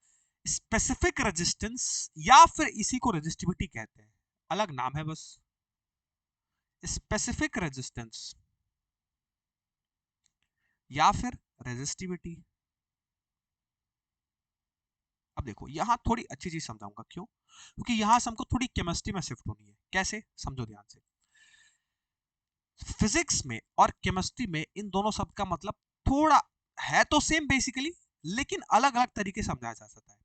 स्पेसिफिक रेजिस्टेंस या फिर इसी को रेजिस्टिविटी कहते हैं, अलग नाम है बस, स्पेसिफिक रेजिस्टेंस या फिर रेजिस्टिविटी। अब देखो यहां थोड़ी अच्छी चीज समझाऊंगा, क्यों, क्योंकि यहां से हमको थोड़ी केमिस्ट्री में शिफ्ट होनी है, कैसे, समझो ध्यान से। फिजिक्स में और केमिस्ट्री में इन दोनों शब्द का मतलब थोड़ा है तो सेम बेसिकली, लेकिन अलग अलग तरीके से समझाया जा सकता है।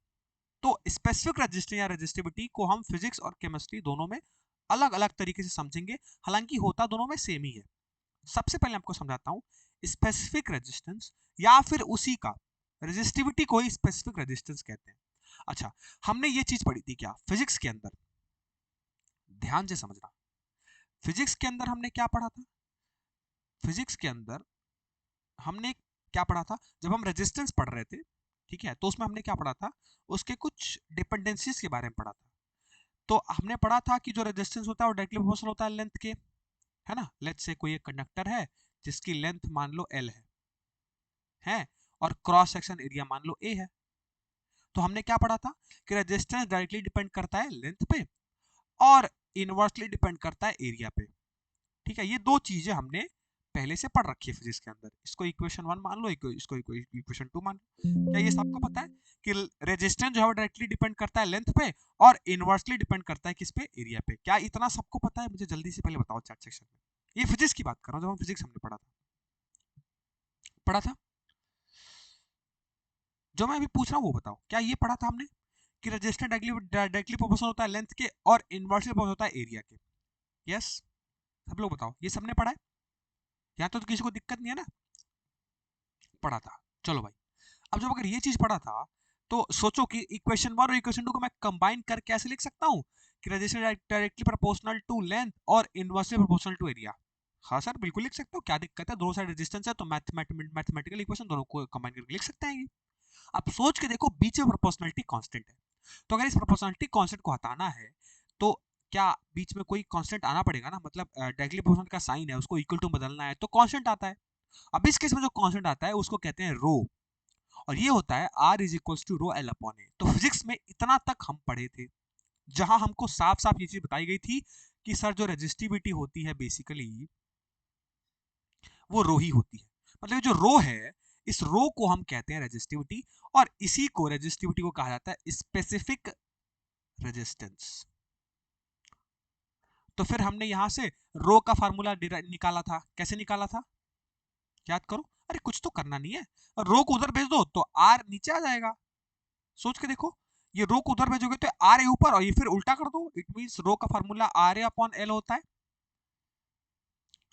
तो स्पेसिफिक रेजिस्टेंस या रेजिस्टिविटी को हम फिजिक्स और केमिस्ट्री दोनों में अलग अलग तरीके से समझेंगे, हालांकि होता दोनों में सेम ही है। सबसे पहले आपको समझाता हूं, स्पेसिफिक रेजिस्टेंस या फिर उसी का रेजिस्टिविटी को ही स्पेसिफिक रेजिस्टेंस कहते हैं। अच्छा, हमने ये चीज पढ़ी थी क्या फिजिक्स के अंदर, ध्यान से समझना, फिजिक्स के अंदर हमने क्या पढ़ा था, फिजिक्स के अंदर हमने क्या पढ़ा था, जब हम रेजिस्टेंस पढ़ रहे थे, ठीक है, तो उसमें हमने क्या पढ़ा था, उसके कुछ डिपेंडेंसीज के बारे में पढ़ा था। तो हमने पढ़ा था कि जो रेजिस्टेंस होता है वो डायरेक्टली प्रोपोर्शनल होता है लेंथ के, है ना, लेट्स से कोई एक कंडक्टर है जिसकी लेंथ मान लो L है, और क्रॉस सेक्शन एरिया मान लो A है। तो हमने क्या पढ़ा था कि रेजिस्टेंस डायरेक्टली डिपेंड करता है लेंथ पे, और इनवर्सली डिपेंड करता है एरिया पे। ठीक है, ये दो चीजें हमने पहले से पढ़ रखी है फिजिक्स के अंदर। इसको इक्वेशन 1 मान लो, इसको इक्वेशन 2 मान लो। क्या ये सबको पता है कि रेजिस्टेंस जो है डायरेक्टली डिपेंड करता है लेंथ पे और इनवर्सली डिपेंड करता है किस पे, एरिया पे। क्या इतना सबको पता है? मुझे जल्दी से पहले बताओ चैट सेक्शन में। ये फिजिक्स की बात कर रहा हूं, जब हम फिजिक्स हमने पढ़ा था। जो मैं अभी पूछ रहा हूँ वो बताओ, क्या ये पढ़ा था हमने कि रेजिस्टेंस डायरेक्टली प्रोपोर्शनल होता है लेंथ के और इनवर्सली प्रोपोर्शनल होता है एरिया के? यस, सब लोग बताओ, ये सबने पढ़ा है? यहाँ तो किसी को दिक्कत नहीं है ना? पढ़ा था, चलो भाई। अब जब अगर ये चीज पढ़ा था तो सोचो कि इक्वेशन 1 और इक्वेशन 2 को मैं कंबाइन करके ऐसे लिख सकता हूँ कि resistance directly proportional to length और इनवर्सली प्रोपोर्शनल टू एरिया। हाँ सर, बिल्कुल लिख सकते हो, क्या दिक्कत है? दोनों साइड रेजिस्टेंस है तो मैथमेटिकल इक्वेशन दोनों को कंबाइन करके लिख सकते हैं। अब सोच के देखो, बीच में प्रोपोर्शनलिटी कांस्टेंट है, तो अगर इस प्रोपोर्शनलिटी कांस्टेंट को हटाना है तो क्या बीच में कोई कांस्टेंट आना पड़ेगा ना? मतलब डायरेक्टली प्रोपोर्शनल का साइन है, उसको इक्वल टू बदलना है तो कांस्टेंट आता है। अब इस केस में जो कांस्टेंट आता है उसको कहते हैं रो, और ये होता है R is equal to rho L upon A. तो फिजिक्स में इतना तक हम पढ़े थे, जहां हमको साफ साफ ये चीज बताई गई थी कि सर जो रेजिस्टिविटी होती है बेसिकली वो रो ही होती है। मतलब जो रो है, इस रो को हम कहते हैं रेजिस्टिविटी, और इसी को रेजिस्टिविटी को कहा जाता है स्पेसिफिक रेजिस्टेंस। तो फिर हमने यहां से रो का फार्मूला निकाला था, कैसे निकाला था? याद करो। अरे कुछ तो करना नहीं है, रो को उधर भेज दो तो आर नीचे आ जाएगा। सोच के देखो, ये रो को उधर भेजोगे तो आर ए ऊपर, और ये फिर उल्टा कर दो, इट मींस रो का formula R A upon L होता है।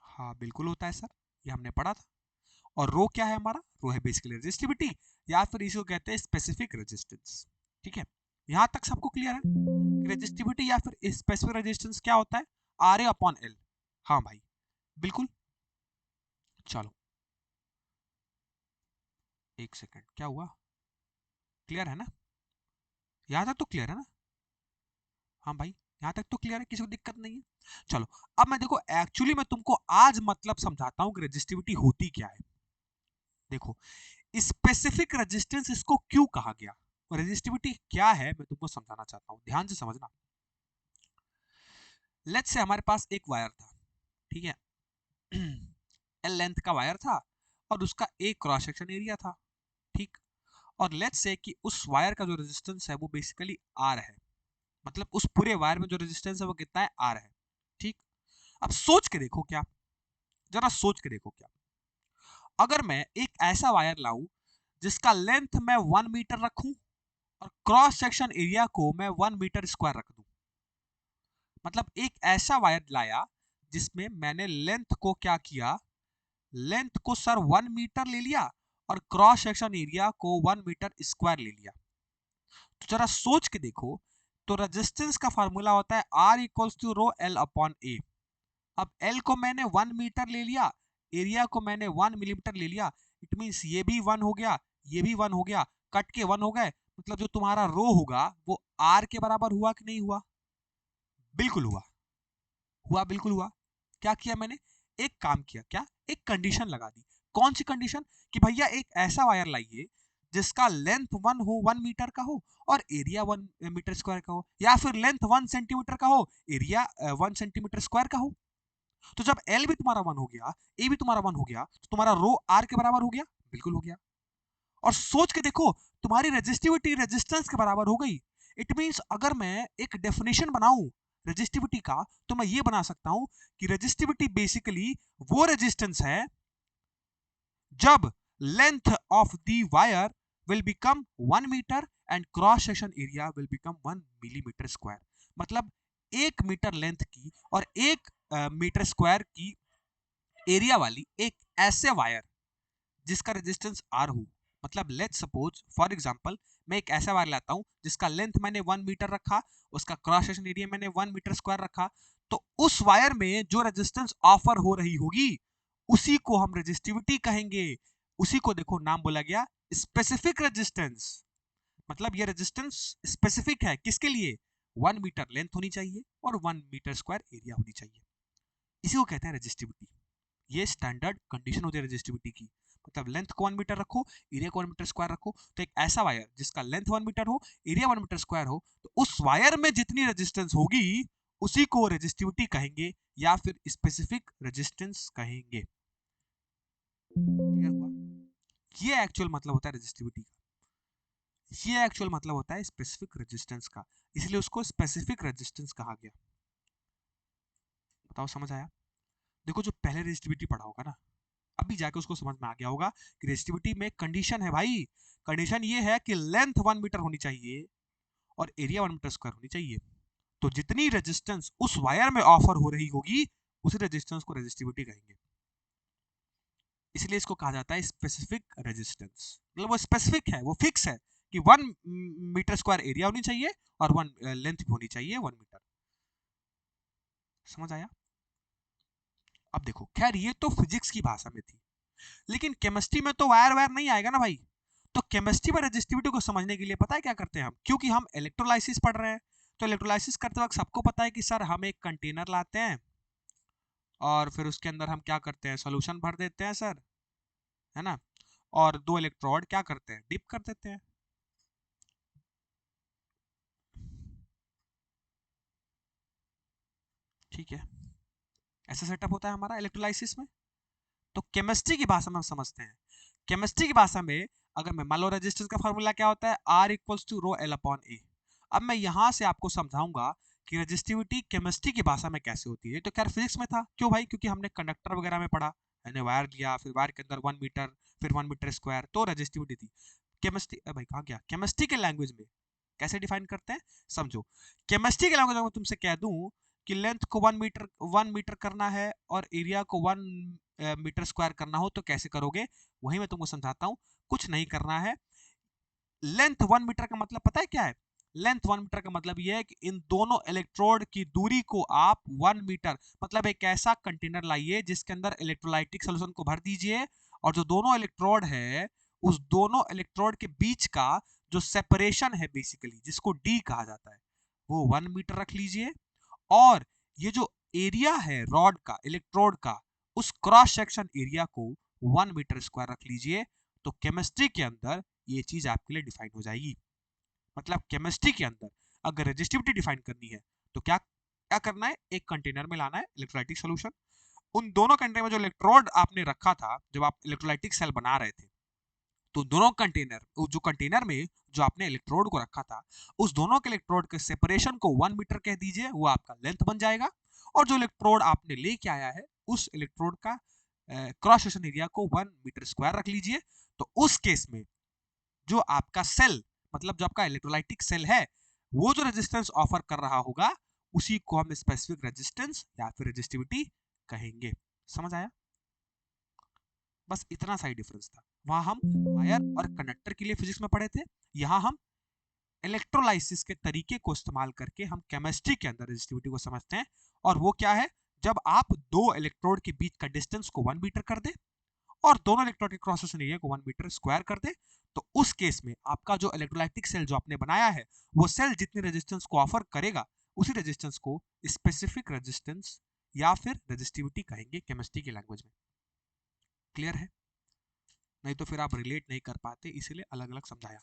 हाँ बिल्कुल होता है सर, ये हमने पढ़ा था। और रो क्या है हमारा? रो है बेसिकली रेजिस्टिविटी, या फिर इसको कहते हैं स्पेसिफिक रेजिस्टेंस। ठीक है, यहां तक सबको क्लियर है? रेजिस्टिविटी या फिर स्पेसिफिक रेजिस्टेंस क्या होता है? R A upon L. हाँ भाई बिल्कुल। चलो एक सेकंड, क्या हुआ? क्लियर है ना? यहां तक तो क्लियर है ना? हाँ भाई, यहां तक तो क्लियर है, किसी को दिक्कत नहीं है। चलो अब मैं देखो एक्चुअली मैं तुमको आज मतलब समझाता हूं कि रेजिस्टिविटी होती क्या है। देखो, स्पेसिफिक रेजिस्टेंस इसको क्यों कहा गया, और रेजिस्टिविटी क्या है मैं तुमको समझाना चाहता हूं, ध्यान से समझना। लेट्स से हमारे पास एक वायर था, ठीक है एल लेंथ का वायर था, और उसका एक क्रॉस सेक्शन एरिया था, ठीक। और लेट्स से कि उस वायर का जो रेजिस्टेंस है वो बेसिकली आर है, मतलब उस पूरे वायर में जो रेजिस्टेंस है वो कितना है? आर है, ठीक। अब सोच के देखो, क्या, जरा सोच के देखो, क्या अगर मैं एक ऐसा वायर लाऊं जिसका लेंथ मैं 1 मीटर रखूं और क्रॉस सेक्शन एरिया को मैं 1 मीटर स्क्वायर रख दूं। मतलब एक ऐसा वायर लाया जिसमें मैंने लेंथ को क्या किया, लेंथ को सर 1 मीटर ले लिया और क्रॉस सेक्शन एरिया को 1 मीटर स्क्वायर ले लिया। तो जरा सोच के देखो, तो रेजिस्टेंस का फार्मूला होता है R equals to rho L upon A. अब एल को मैंने 1 मीटर ले लिया, एरिया को मैंने 1 मिलीमीटर ले लिया, इट मींस ये भी 1 हो गया, ये भी 1 हो गया, कट के 1 हो गए। मतलब जो तुम्हारा रो होगा वो आर के बराबर हुआ कि नहीं हुआ? बिल्कुल हुआ, हुआ बिल्कुल हुआ। क्या किया मैंने? एक काम किया, क्या, एक कंडीशन लगा दी। कौन सी कंडीशन? कि भैया एक ऐसा वायर लाइए जिसका लेंथ 1 मीटर का हो और एरिया 1 मीटर स्क्वायर का हो, या फिर लेंथ 1 सेंटीमीटर का हो, एरिया 1 सेंटीमीटर स्क्वायर का हो। तो जब एल भी तुम्हारा 1 हो गया, ए भी तुम्हारा 1 हो गया, तो तुम्हारा रो आर के बराबर हो गया, बिल्कुल हो गया। और सोच के देखो, तुम्हारी रेजिस्टिविटी रेजिस्टेंस के बराबर हो गई। इट मींस अगर मैं एक डेफिनेशन बनाऊं रेजिस्टिविटी का, तो मैं ये बना सकता हूं कि रेजिस्टिविटी बेसिकली वो रेजिस्टेंस है जब length of the wire will become 1 metre and cross section area will become 1 millimetre square. मतलब 1 मीटर लेंथ की और 1 मीटर स्क्वायर की एरिया वाली एक ऐसे वायर जिसका रेजिस्टेंस आर हो। मतलब लेट्स सपोज फॉर एग्जांपल, मैं एक ऐसा वायर लाता हूं जिसका लेंथ मैंने 1 मीटर रखा, उसका क्रॉस सेक्शन एरिया मैंने 1 मीटर स्क्वायर रखा, तो उस वायर में जो रेजिस्टेंस ऑफर हो रही होगी उसी को हम रेजिस्टिविटी कहेंगे। उसी को देखो नाम बोला गया स्पेसिफिक रेजिस्टेंस। मतलब ये रेजिस्टेंस स्पेसिफिक है, किसके लिए? 1 मीटर लेंथ होनी चाहिए और 1 मीटर स्क्वायर एरिया होनी चाहिए, इसी को कहते हैं रेजिस्टिविटी। ये स्टैंडर्ड कंडीशन होती है रेजिस्टिविटी की। मतलब लेंथ को 1 मीटर रखो, एरिया को 1 मीटर स्क्वायर रखो, तो एक ऐसा वायर जिसका लेंथ 1 मीटर हो, एरिया 1 मीटर स्क्वायर हो, तो उस वायर में जितनी रेजिस्टेंस होगी उसी को रेजिस्टिविटी कहेंगे या फिर स्पेसिफिक रेजिस्टेंस कहेंगे। क्लियर हुआ? ये एक्चुअल मतलब होता है रेजिस्टिविटी का, ये एक्चुअल मतलब होता है स्पेसिफिक रेजिस्टेंस का, इसलिए उसको स्पेसिफिक रेजिस्टेंस कहा गया। बताओ समझ आया? देखो जो पहले रेजिस्टिविटी पढ़ा होगा ना, अभी जाके उसको समझ में आ गया होगा कि रेजिस्टिविटी में कंडीशन है भाई। कंडीशन ये है कि लेंथ 1 मीटर होनी चाहिए और एरिया 1 मीटर स्क्वायर होनी चाहिए। तो जितनी रेजिस्टेंस उस वायर में ऑफर हो रही होगी उस रेजिस्टेंस को रेजिस्टिविटी कहेंगे। इसलिए इसको कहा जाता है स्पेसिफिक रेजिस्टेंस। मतलब वो स्पेसिफिक है, वो फिक्स है कि 1 मीटर स्क्वायर एरिया होनी चाहिए और 1 लेंथ भी होनी चाहिए 1 मीटर। समझ आया? अब देखो, खैर ये तो फिजिक्स की भाषा में थी, लेकिन केमिस्ट्री में तो वायर वायर नहीं आएगा ना भाई। तो केमिस्ट्री में रेजिस्टिविटी को समझने के लिए पता है क्या करते हैं हम, क्योंकि हम इलेक्ट्रोलाइसिस पढ़ रहे हैं, तो इलेक्ट्रोलाइसिस करते वक्त सबको पता है कि सर हम एक कंटेनर लाते हैं और फिर उसके अंदर हम क्या करते हैं, सॉल्यूशन भर देते हैं सर, है ना, और 2 इलेक्ट्रोड क्या करते हैं, डिप कर देते हैं। ठीक है, ऐसा सेटअप होता है हमारा इलेक्ट्रोलाइसिस में। तो केमिस्ट्री की भाषा में हम समझते हैं, केमिस्ट्री की भाषा में अगर मैं मान लो रेजिस्टेंस का फॉर्मूला क्या होता है, R equals to rho L upon A. अब मैं यहां से आपको समझाऊंगा कि रेजिस्टिविटी केमिस्ट्री की भाषा में कैसे होती है। तो खैर फिजिक्स में था, क्यों भाई, क्योंकि हमने कंडक्टर वगैरह में पढ़ा, मैंने वायर लिया, फिर वायर के अंदर 1 मीटर, फिर 1 मीटर स्क्वायर, तो रेजिस्टिविटी थी। केमिस्ट्री भाई कहाँ गया, केमिस्ट्री के लैंग्वेज में कैसे डिफाइन करते हैं समझो। केमिस्ट्री के लैंग्वेज में तुमसे कह दूं कि लेंथ को 1 मीटर करना है और एरिया को 1 मीटर स्क्वायर करना हो तो कैसे करोगे, वही मैं तुमको समझाता हूँ। कुछ नहीं करना है। लेंथ 1 मीटर का मतलब पता है क्या है, लेंथ 1 मीटर का मतलब यह है कि इन दोनों इलेक्ट्रोड की दूरी को आप 1 मीटर, मतलब एक ऐसा कंटेनर लाइए जिसके अंदर इलेक्ट्रोलाइटिक सॉल्यूशन को भर दीजिए और जो दोनों इलेक्ट्रोड है उस दोनों इलेक्ट्रोड के बीच का जो सेपरेशन है बेसिकली, जिसको डी कहा जाता है, वो 1 मीटर रख लीजिए। और ये जो एरिया है रॉड का, इलेक्ट्रोड का, उस क्रॉस सेक्शन एरिया को 1 मीटर स्क्वायर रख लीजिए। तो केमिस्ट्री के अंदर ये चीज आपके लिए डिफाइन हो जाएगी। मतलब केमिस्ट्री के अंदर अगर रेजिस्टिविटी डिफाइन करनी है तो क्या क्या करना है, एक कंटेनर में लाना है इलेक्ट्रोलाइटिक सॉल्यूशन, उन दोनों कंटेनर में जो इलेक्ट्रोड आपने रखा था जब आप इलेक्ट्रोलाइटिक सेल बना रहे थे, तो दोनों कंटेनर, जो कंटेनर में जो आपने इलेक्ट्रोड को रखा था, उस दोनों के इलेक्ट्रोड के सेपरेशन को 1 मीटर कह दीजिए, वो आपका लेंथ बन जाएगा। और जो इलेक्ट्रोड आपने लेके आया है उस इलेक्ट्रोड का क्रॉस सेक्शन एरिया को 1 मीटर स्क्वायर रख लीजिए। तो उस केस में जो आपका सेल, मतलब जो आपका इलेक्ट्रोलाइटिक सेल है, वो जो रेजिस्टेंस ऑफर कर रहा होगा उसी को हम स्पेसिफिक रेजिस्टेंस या फिर रेजिस्टिविटी कहेंगे। समझ आया? बस इतना सा ही डिफरेंस था। वहां हम वायर और कंडक्टर के लिए फिजिक्स में पढ़े थे, यहाँ हम इलेक्ट्रोलाइसिस के तरीके को इस्तेमाल करके हम केमिस्ट्री के अंदर रेजिस्टिविटी को समझते हैं। और वो क्या है, जब आप दो इलेक्ट्रोड के बीच का डिस्टेंस को 1 मीटर कर दे और दोनों इलेक्ट्रोड के क्रॉस सेक्शन एरिया को 1 मीटर स्क्वायर कर दे, तो उस केस में आपका जो इलेक्ट्रोलाइटिक सेल जो आपने बनाया है, वो सेल जितनी रेजिस्टेंस को ऑफर करेगा उसी रेजिस्टेंस को स्पेसिफिक रेजिस्टेंस या फिर रेजिस्टिविटी कहेंगे केमिस्ट्री की लैंग्वेज में। क्लियर है? नहीं तो फिर आप रिलेट नहीं कर पाते, इसीलिए अलग अलग समझाया।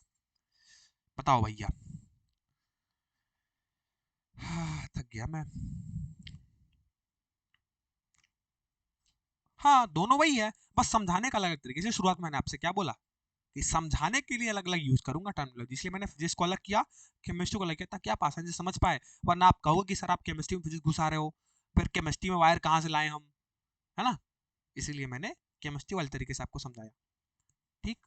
बताओ भैया। थक गया मैं। हाँ दोनों वही है, बस समझाने का अलग अलग तरीके से। शुरुआत में मैंने आपसे क्या बोला कि समझाने के लिए अलग अलग यूज करूंगा टर्मिनोलॉजी, इसलिए मैंने फिजिक्स को अलग किया, केमिस्ट्री को अलग किया, ताकि आप आसानी से समझ पाए। वरना आप कहोगे कि सर आप केमिस्ट्री में फिजिक्स घुसा रहे हो, फिर केमिस्ट्री में वायर कहाँ से लाए हम, है ना। इसीलिए मैंने केमिस्ट्री वाले तरीके से आपको समझाया। ठीक,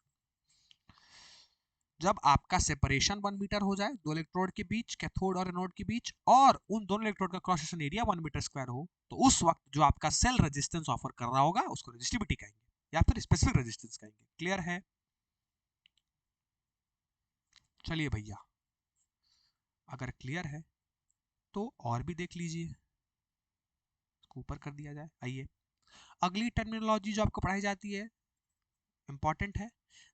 जब आपका सेपरेशन 1 मीटर हो जाए दो इलेक्ट्रोड के बीच, कैथोड और एनोड के बीच, और उन दोनों इलेक्ट्रोड का cross section area 1 metre square हो, तो उस वक्त जो आपका सेल रेजिस्टेंस ऑफर कर रहा होगा उसको रेजिस्टिविटी कहेंगे या फिर स्पेसिफिक रेजिस्टेंस कहेंगे। क्लियर है? चलिए भैया, अगर क्लियर है तो और भी देख लीजिए, इसको ऊपर कर दिया जाए। आइए, अगली टर्मिनोलॉजी जो आपको पढ़ाई जाती है इंपॉर्टेंट है।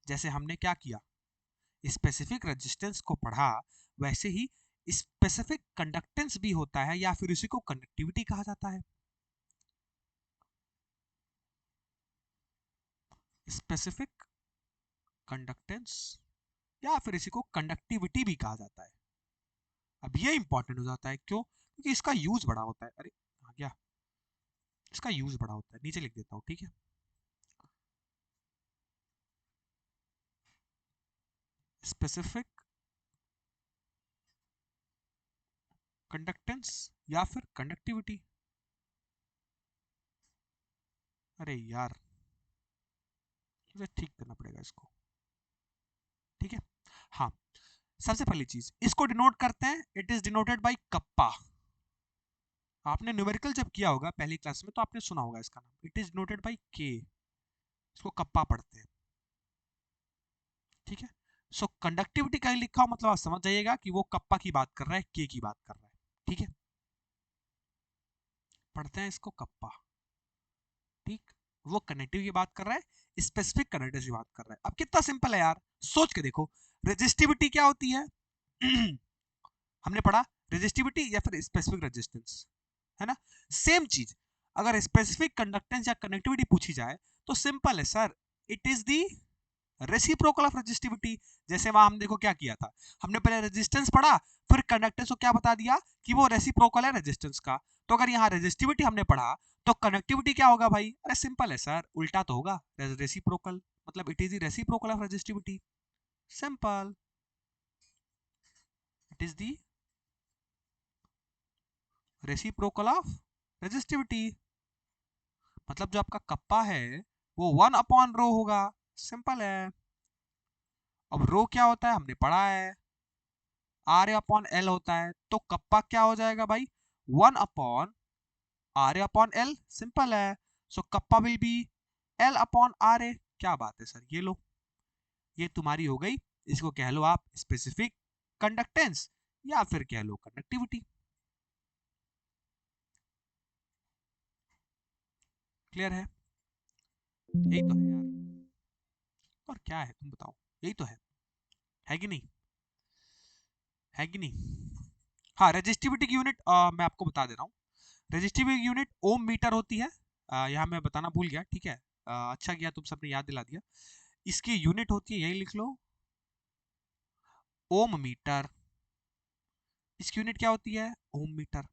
जैसे हमने क्या किया, स्पेसिफिक रेजिस्टेंस को पढ़ा, वैसे ही स्पेसिफिक कंडक्टेंस भी होता है या फिर उसी को कंडक्टिविटी कहा जाता है। स्पेसिफिक कंडक्टेंस या फिर इसी को कंडक्टिविटी भी कहा जाता है। अब ये इंपॉर्टेंट हो जाता है, क्यों? क्योंकि इसका यूज बड़ा होता है। अरे आ गया, इसका यूज बड़ा होता है, नीचे लिख देता हूँ, ठीक है। स्पेसिफिक कंडक्टेंस या फिर कंडक्टिविटी। अरे यार, मुझे ठीक करना पड़ेगा इसको, ठीक है। हाँ, सबसे पहली चीज इसको डिनोट करते हैं, it is denoted by kappa. आपने न्यूमेरिकल जब किया होगा पहली क्लास में तो आपने सुना होगा इसका नाम, इट इज डिनोटेड बाय के, इसको कप्पा पढ़ते हैं, ठीक है। सो कंडक्टिविटी कहीं लिखा हो मतलब आप समझ जाइएगा कि वो कप्पा की बात कर रहा है, के की बात कर रहा है, ठीक है। पढ़ते हैं इसको कप्पा, ठीक। वो कनेक्टिव की बात कर रहा है, स्पेसिफिक कनेक्टिव की बात कर रहा है। अब कितना सिंपल है यार, सोच के देखो, रेजिस्टिविटी क्या होती है? हमने पढ़ा रेजिस्टिविटी या फिर स्पेसिफिक रेजिस्टेंस, है ना। सेम चीज अगर स्पेसिफिक कंडक्टेंस या कनेक्टिविटी पूछी जाए तो सिंपल है sir, it is the reciprocal of resistivity. जैसे वहां हम देखो क्या किया था, हमने पहले रेजिस्टेंस पढ़ा, फिर कंडक्टेंस को क्या बता दिया कि वो रेसिप्रोकल है रेजिस्टेंस का। तो अगर यहाँ रेजिस्टिविटी हमने पढ़ा तो कनेक्टिविटी क्या होगा भाई? अरे सिंपल है सर, उल्टा तो होगा, रेसिप्रोकल, मतलब it is the reciprocal of resistivity, simple, it is the reciprocal of resistivity. मतलब जो आपका कप्पा है वो 1/रो होगा, सिंपल है। अब रो क्या होता है हमने पढ़ा है, RA/L होता है, तो कप्पा क्या हो जाएगा भाई? 1/RA/L, सिंपल है। सो कप्पा विल बी L/RA। क्या बात है सर, ये लो, ये तुम्हारी हो गई, इसको कह लो आप स्पेसिफिक कंडक्टेंस या फिर कह लो कंडक्टिविटी। क्लियर है? यही तो है यार, और क्या है तुम बताओ, यही तो है कि नहीं, है कि नहीं? हाँ, रेजिस्टिविटी की यूनिट मैं आपको बता दे रहा हूँ, रेजिस्टिविटी यूनिट ओम मीटर होती है। यहाँ मैं बताना भूल गया, ठीक है। अच्छा किया तुम सबने याद दिला दिया, इसकी यूनिट होती है, यही लिख लो, ओम मीटर। इसकी यूनिट क्या होती है? ओम मीटर।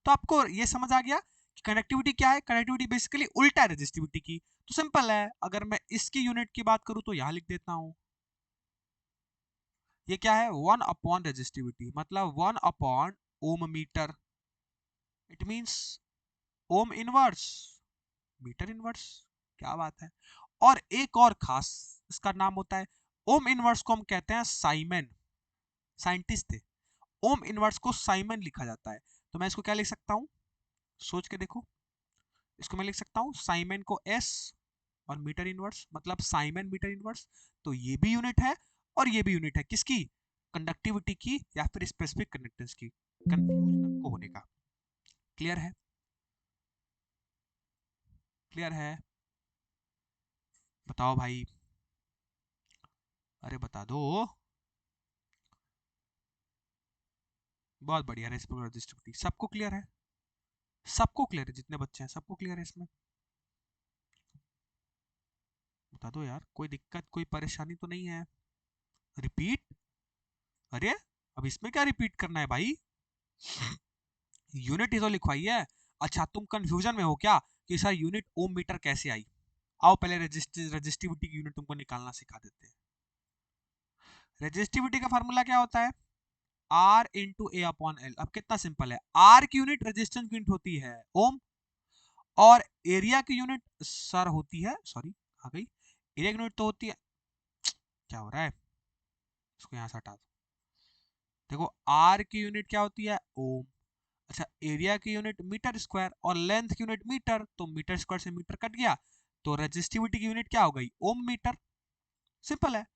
तो आपको ये समझ आ गया कि कनेक्टिविटी क्या है, कनेक्टिविटी बेसिकली उल्टा है रेजिस्टिविटी की। तो सिंपल है, अगर मैं इसकी यूनिट की बात करूं तो यहां लिख देता हूं, ये क्या है? 1 रेजिस्टिविटी, मतलब 1 ohm metre, it means ohm inverse metre inverse. क्या बात है। और एक और खास इसका नाम होता है, ओम इनवर्स को हम कहते हैं साइमन, साइंटिस्ट थे, ओम इनवर्स को साइमन लिखा जाता है। तो मैं इसको क्या लिख सकता हूं, सोच के देखो, इसको मैं लिख सकता हूं साइमन को एस और मीटर इनवर्स, मतलब साइमन मीटर इनवर्स। तो ये भी यूनिट है और ये भी यूनिट है, किसकी? कंडक्टिविटी की या फिर स्पेसिफिक कंडक्टेंस की, कंफ्यूजन आपको होने का। क्लियर है? क्लियर है? बताओ भाई, अरे बता दो। बहुत बढ़िया, रेसिप्रोकल रेजिस्टिविटी सबको क्लियर है, सबको क्लियर है, जितने बच्चे हैं सबको क्लियर है इसमें। बता दो यार, कोई दिक्कत कोई परेशानी तो नहीं है? रिपीट? अरे अब इसमें क्या रिपीट करना है भाई, यूनिट ही तो लिखवाई है। अच्छा तुम कंफ्यूजन में हो क्या कि सर यूनिट ओम मीटर कैसे आई? आओ पहले रेजिस्टिविटी की यूनिट तुमको निकालना सिखा देते हैं। रेजिस्टिविटी का फार्मूला क्या होता है? R × A/L। अब कितना सिंपल है, R की यूनिट रेजिस्टेंस की यूनिट होती है ओम, और एरिया की यूनिट सर होती है, सॉरी आ गई, एरिया की यूनिट तो होती है, क्या हो रहा है, इसको यहां से हटा दो। देखो R की यूनिट क्या होती है? ओम। अच्छा एरिया की यूनिट मीटर स्क्वायर और लेंथ की यूनिट मीटर, तो मीटर स्क्वायर से मीटर कट गया, तो रेजिस्टिविटी की यूनिट क्या हो गई? ओम मीटर, सिंपल है।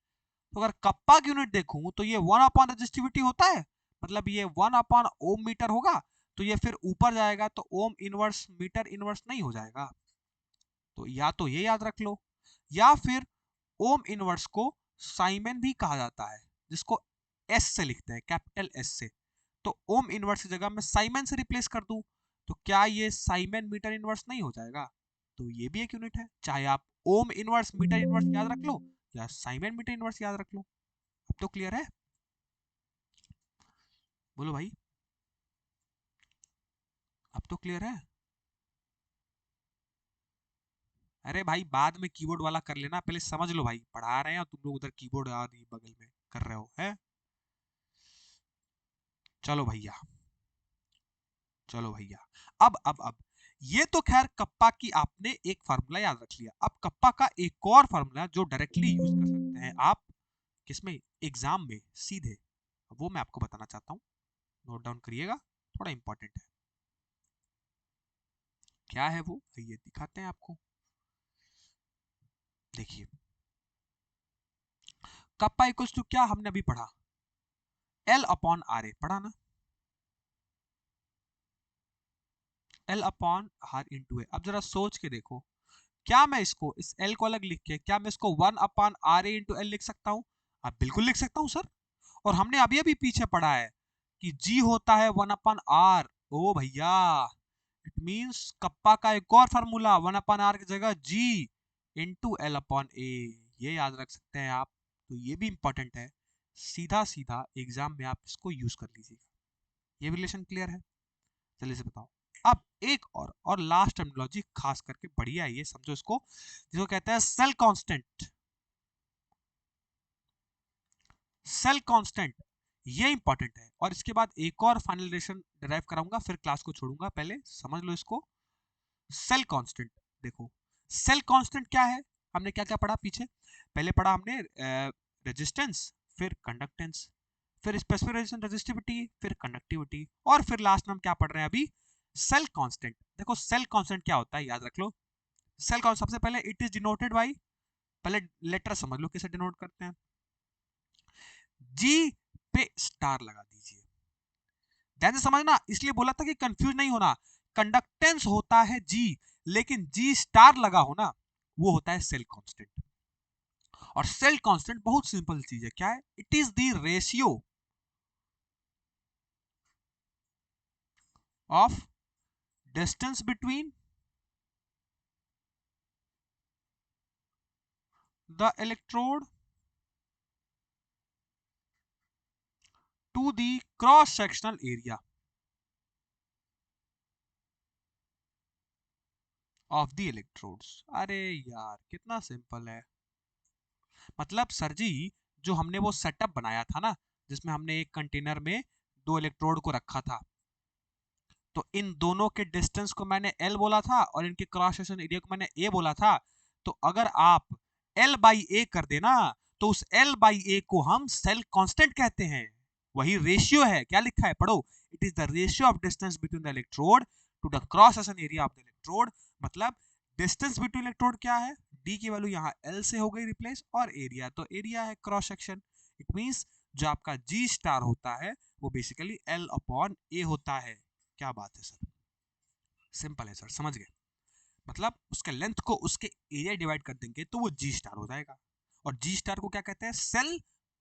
तो अगर कप्पा की यूनिट देखूं तो ये 1 रेजिस्टिविटी होता है, मतलब ये 1 ओम मीटर होगा, तो ये फिर ऊपर जाएगा तो ओम इनवर्स मीटर इनवर्स नहीं हो जाएगा। तो या तो ये याद रख लो, या फिर ओम इनवर्स को साइमन भी कहा जाता है, जिसको एस से लिखते हैं, कैपिटल एस से। तो ओम इनवर्स की जगह मैं साइमन से रिप्लेस कर दूं, तो क्या ये साइमन मीटर इनवर्स नहीं हो जाएगा? तो ये भी एक यूनिट है, चाहे आप ओम इनवर्स मीटर इनवर्स याद रख लो या साइमन मीटर इनवर्स याद रख लो। अब तो क्लियर है? बोलो भाई। अब तो क्लियर है? अरे भाई बाद में कीबोर्ड वाला कर लेना, पहले समझ लो भाई, पढ़ा रहे हैं और तुम लोग उधर कीबोर्ड आदि बगल में कर रहे हो है। चलो भैया, चलो भैया, अब ये तो खैर कप्पा की आपने एक फार्मूला याद रख लिया। अब कप्पा का एक और फार्मूला जो डायरेक्टली यूज कर सकते हैं आप, किसमें? एग्जाम में सीधे, वो मैं आपको बताना चाहता हूँ, नोट डाउन करिएगा, थोड़ा इंपॉर्टेंट है। क्या है वो, ये दिखाते हैं आपको। देखिए, कप्पा इक्वल्स टू क्या हमने अभी पढ़ा? एल अपॉन आर ए, पढ़ा ना? एल अपॉन आर इंटू ए। अब जरा सोच के देखो, क्या मैं इसको, इस एल को अलग लिख के, क्या मैं इसको one upon R A into L लिख सकता हूँ? अब बिल्कुल लिख सकता हूँ सर। और हमने अभी अभी पीछे पढ़ा है कि जी होता है वन अपॉन आर। ओ भैया, इट मींस कप्पा का एक और फार्मूला, वन अपॉन आर की जगह जी इंटू एल अपॉन ए, ये याद रख सकते हैं आप। तो ये भी इंपॉर्टेंट है, सीधा सीधा एग्जाम में आप इसको यूज कर लीजिएगा। ये रिलेशन क्लियर है? चलिए से बताओ। अब एक और लास्ट टर्मिनोलॉजी खास करके बढ़िया है, ये समझो इसको, जिसको कहते हैं सेल कांस्टेंट। सेल कांस्टेंट, ये इंपॉर्टेंट है। और इसके बाद एक और फाइनल रिलेशन डिराइव कराऊंगा, फिर क्लास को छोड़ूंगा, पहले समझ लो इसको। सेल कांस्टेंट, देखो सेल कांस्टेंट क्या है, हमने क्या क्या पढ़ा पीछे? पहले पढ़ा हमने रेजिस्टेंस, फिर कंडक्टेंस, फिर स्पेसिफिक रेजिस्टेंस रेजिस्टिविटी, फिर कंडक्टिविटी, और फिर लास्ट में हम क्या पढ़ रहे हैं अभी? Cell constant. देखो सेल कांस्टेंट क्या होता है, याद रख लो। सेल कांस्टेंट सबसे पहले इट इज डिनोटेड बाय, पहले लेटर समझ लो कैसे डिनोट करते हैं। जी पे स्टार लगा दीजिए, ध्यान से समझना, इसलिए बोला था कि कंफ्यूज नहीं होना। कंडक्टेंस होता है जी, लेकिन जी स्टार लगा हो ना, वो होता है सेल कांस्टेंट। और सेल कांस्टेंट बहुत सिंपल चीज है, क्या है? It is the ratio of distance between the electrode to the cross sectional area of the electrodes. अरे यार कितना सिंपल है। मतलब सर जी, जो हमने वो सेटअप बनाया था ना, जिसमें हमने एक कंटेनर में दो इलेक्ट्रोड को रखा था, तो इन दोनों के डिस्टेंस को मैंने L बोला था और इनके क्रॉस सेक्शन एरिया को मैंने A बोला था। तो अगर आप L बाई ए कर देना, तो उस L बाई ए को हम सेल कांस्टेंट कहते हैं। वही रेशियो है, क्या लिखा है पढ़ो, it is the ratio of distance between the electrode to the cross section area of the electrode. मतलब डिस्टेंस बिटवीन इलेक्ट्रोड क्या है? D की वैल्यू यहाँ L से हो गई रिप्लेस, और एरिया तो एरिया है क्रॉस सेक्शन। इट मींस जो आपका G स्टार होता है वो बेसिकली L अपॉन ए होता है। क्या बात है सर, सिंपल है सर, समझ गए। मतलब उसके लेंथ को उसके एरिया डिवाइड कर देंगे तो वो जी स्टार हो जाएगा। और जी स्टार को क्या कहते हैं? Cell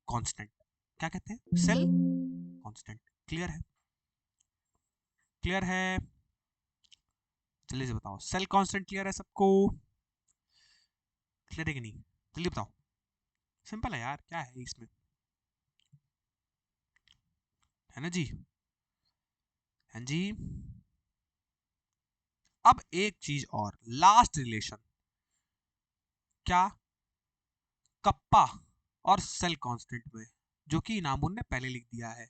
constant. क्या कहते हैं? Cell constant. क्लियर है? क्लियर है? जल्दी से बताओ, सेल कांस्टेंट क्लियर है सबको? क्लियर है कि नहीं? जल्दी बताओ, सिंपल है यार, क्या है इसमें, है ना जी? हाँ जी। अब एक चीज और, लास्ट रिलेशन, क्या? कप्पा और सेल कांस्टेंट में, जो कि इनामुल ने पहले लिख दिया है।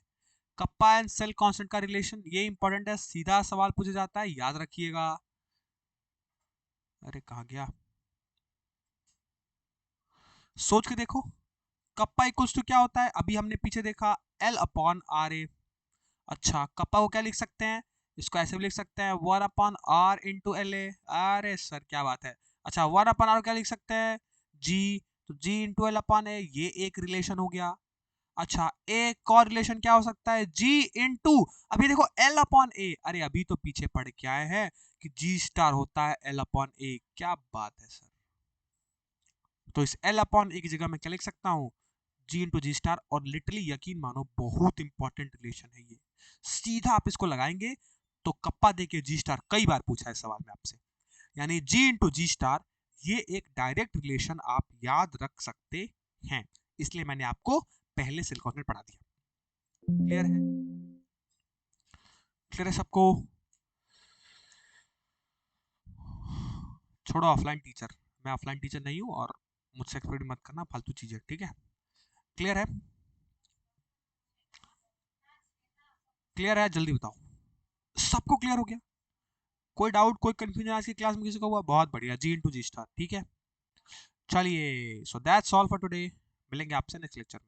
कप्पा एंड सेल कांस्टेंट का रिलेशन, ये इंपॉर्टेंट है, सीधा सवाल पूछा जाता है, याद रखिएगा। अरे कहां गया, सोच के देखो। कप्पा इक्वल्स टू क्या होता है, अभी हमने पीछे देखा, एल अपॉन आर ए। अच्छा, कप्पा को क्या लिख सकते हैं? इसको ऐसे भी लिख सकते हैं, one upon R into L A. अरे सर क्या बात है। अच्छा, वन अपॉन आर क्या लिख सकते हैं? जी, तो जी इंटू एल अपॉन ए, ये एक रिलेशन हो गया। अच्छा, एक और रिलेशन क्या हो सकता है? जी इंटू, अभी देखो एल अपॉन ए, अरे अभी तो पीछे पढ़ के आए हैं कि जी स्टार होता है एल अपॉन ए। क्या बात है सर, तो इस एल अपॉन ए की जगह मैं क्या लिख सकता हूँ? जी इंटू जी स्टार। और लिटरली यकीन मानो बहुत इंपॉर्टेंट रिलेशन है ये, सीधा आप इसको लगाएंगे तो कप्पा दे के जी स्टार कई बार पूछा है सवाल में आपसे, यानी जी इंटू जी स्टार, ये एक डायरेक्ट रिलेशन आप याद रख सकते हैं, इसलिए मैंने आपको पहले सेल कॉन्सेप्ट पढ़ा दिया। क्लियर है? क्लियर है सबको? छोड़ो ऑफलाइन टीचर, मैं ऑफलाइन टीचर नहीं हूँ और मुझसे एक्सपेक्ट मत करना फालतू चीजें, ठीक है? क्लियर है? क्लियर है? जल्दी बताओ। सबको क्लियर हो गया? कोई डाउट, कोई कंफ्यूजन आज की क्लास में किसी को हुआ? बहुत बढ़िया, जी इंटू जी स्टार, ठीक है। चलिए, so that's all for today. मिलेंगे आपसे नेक्स्ट लेक्चर में।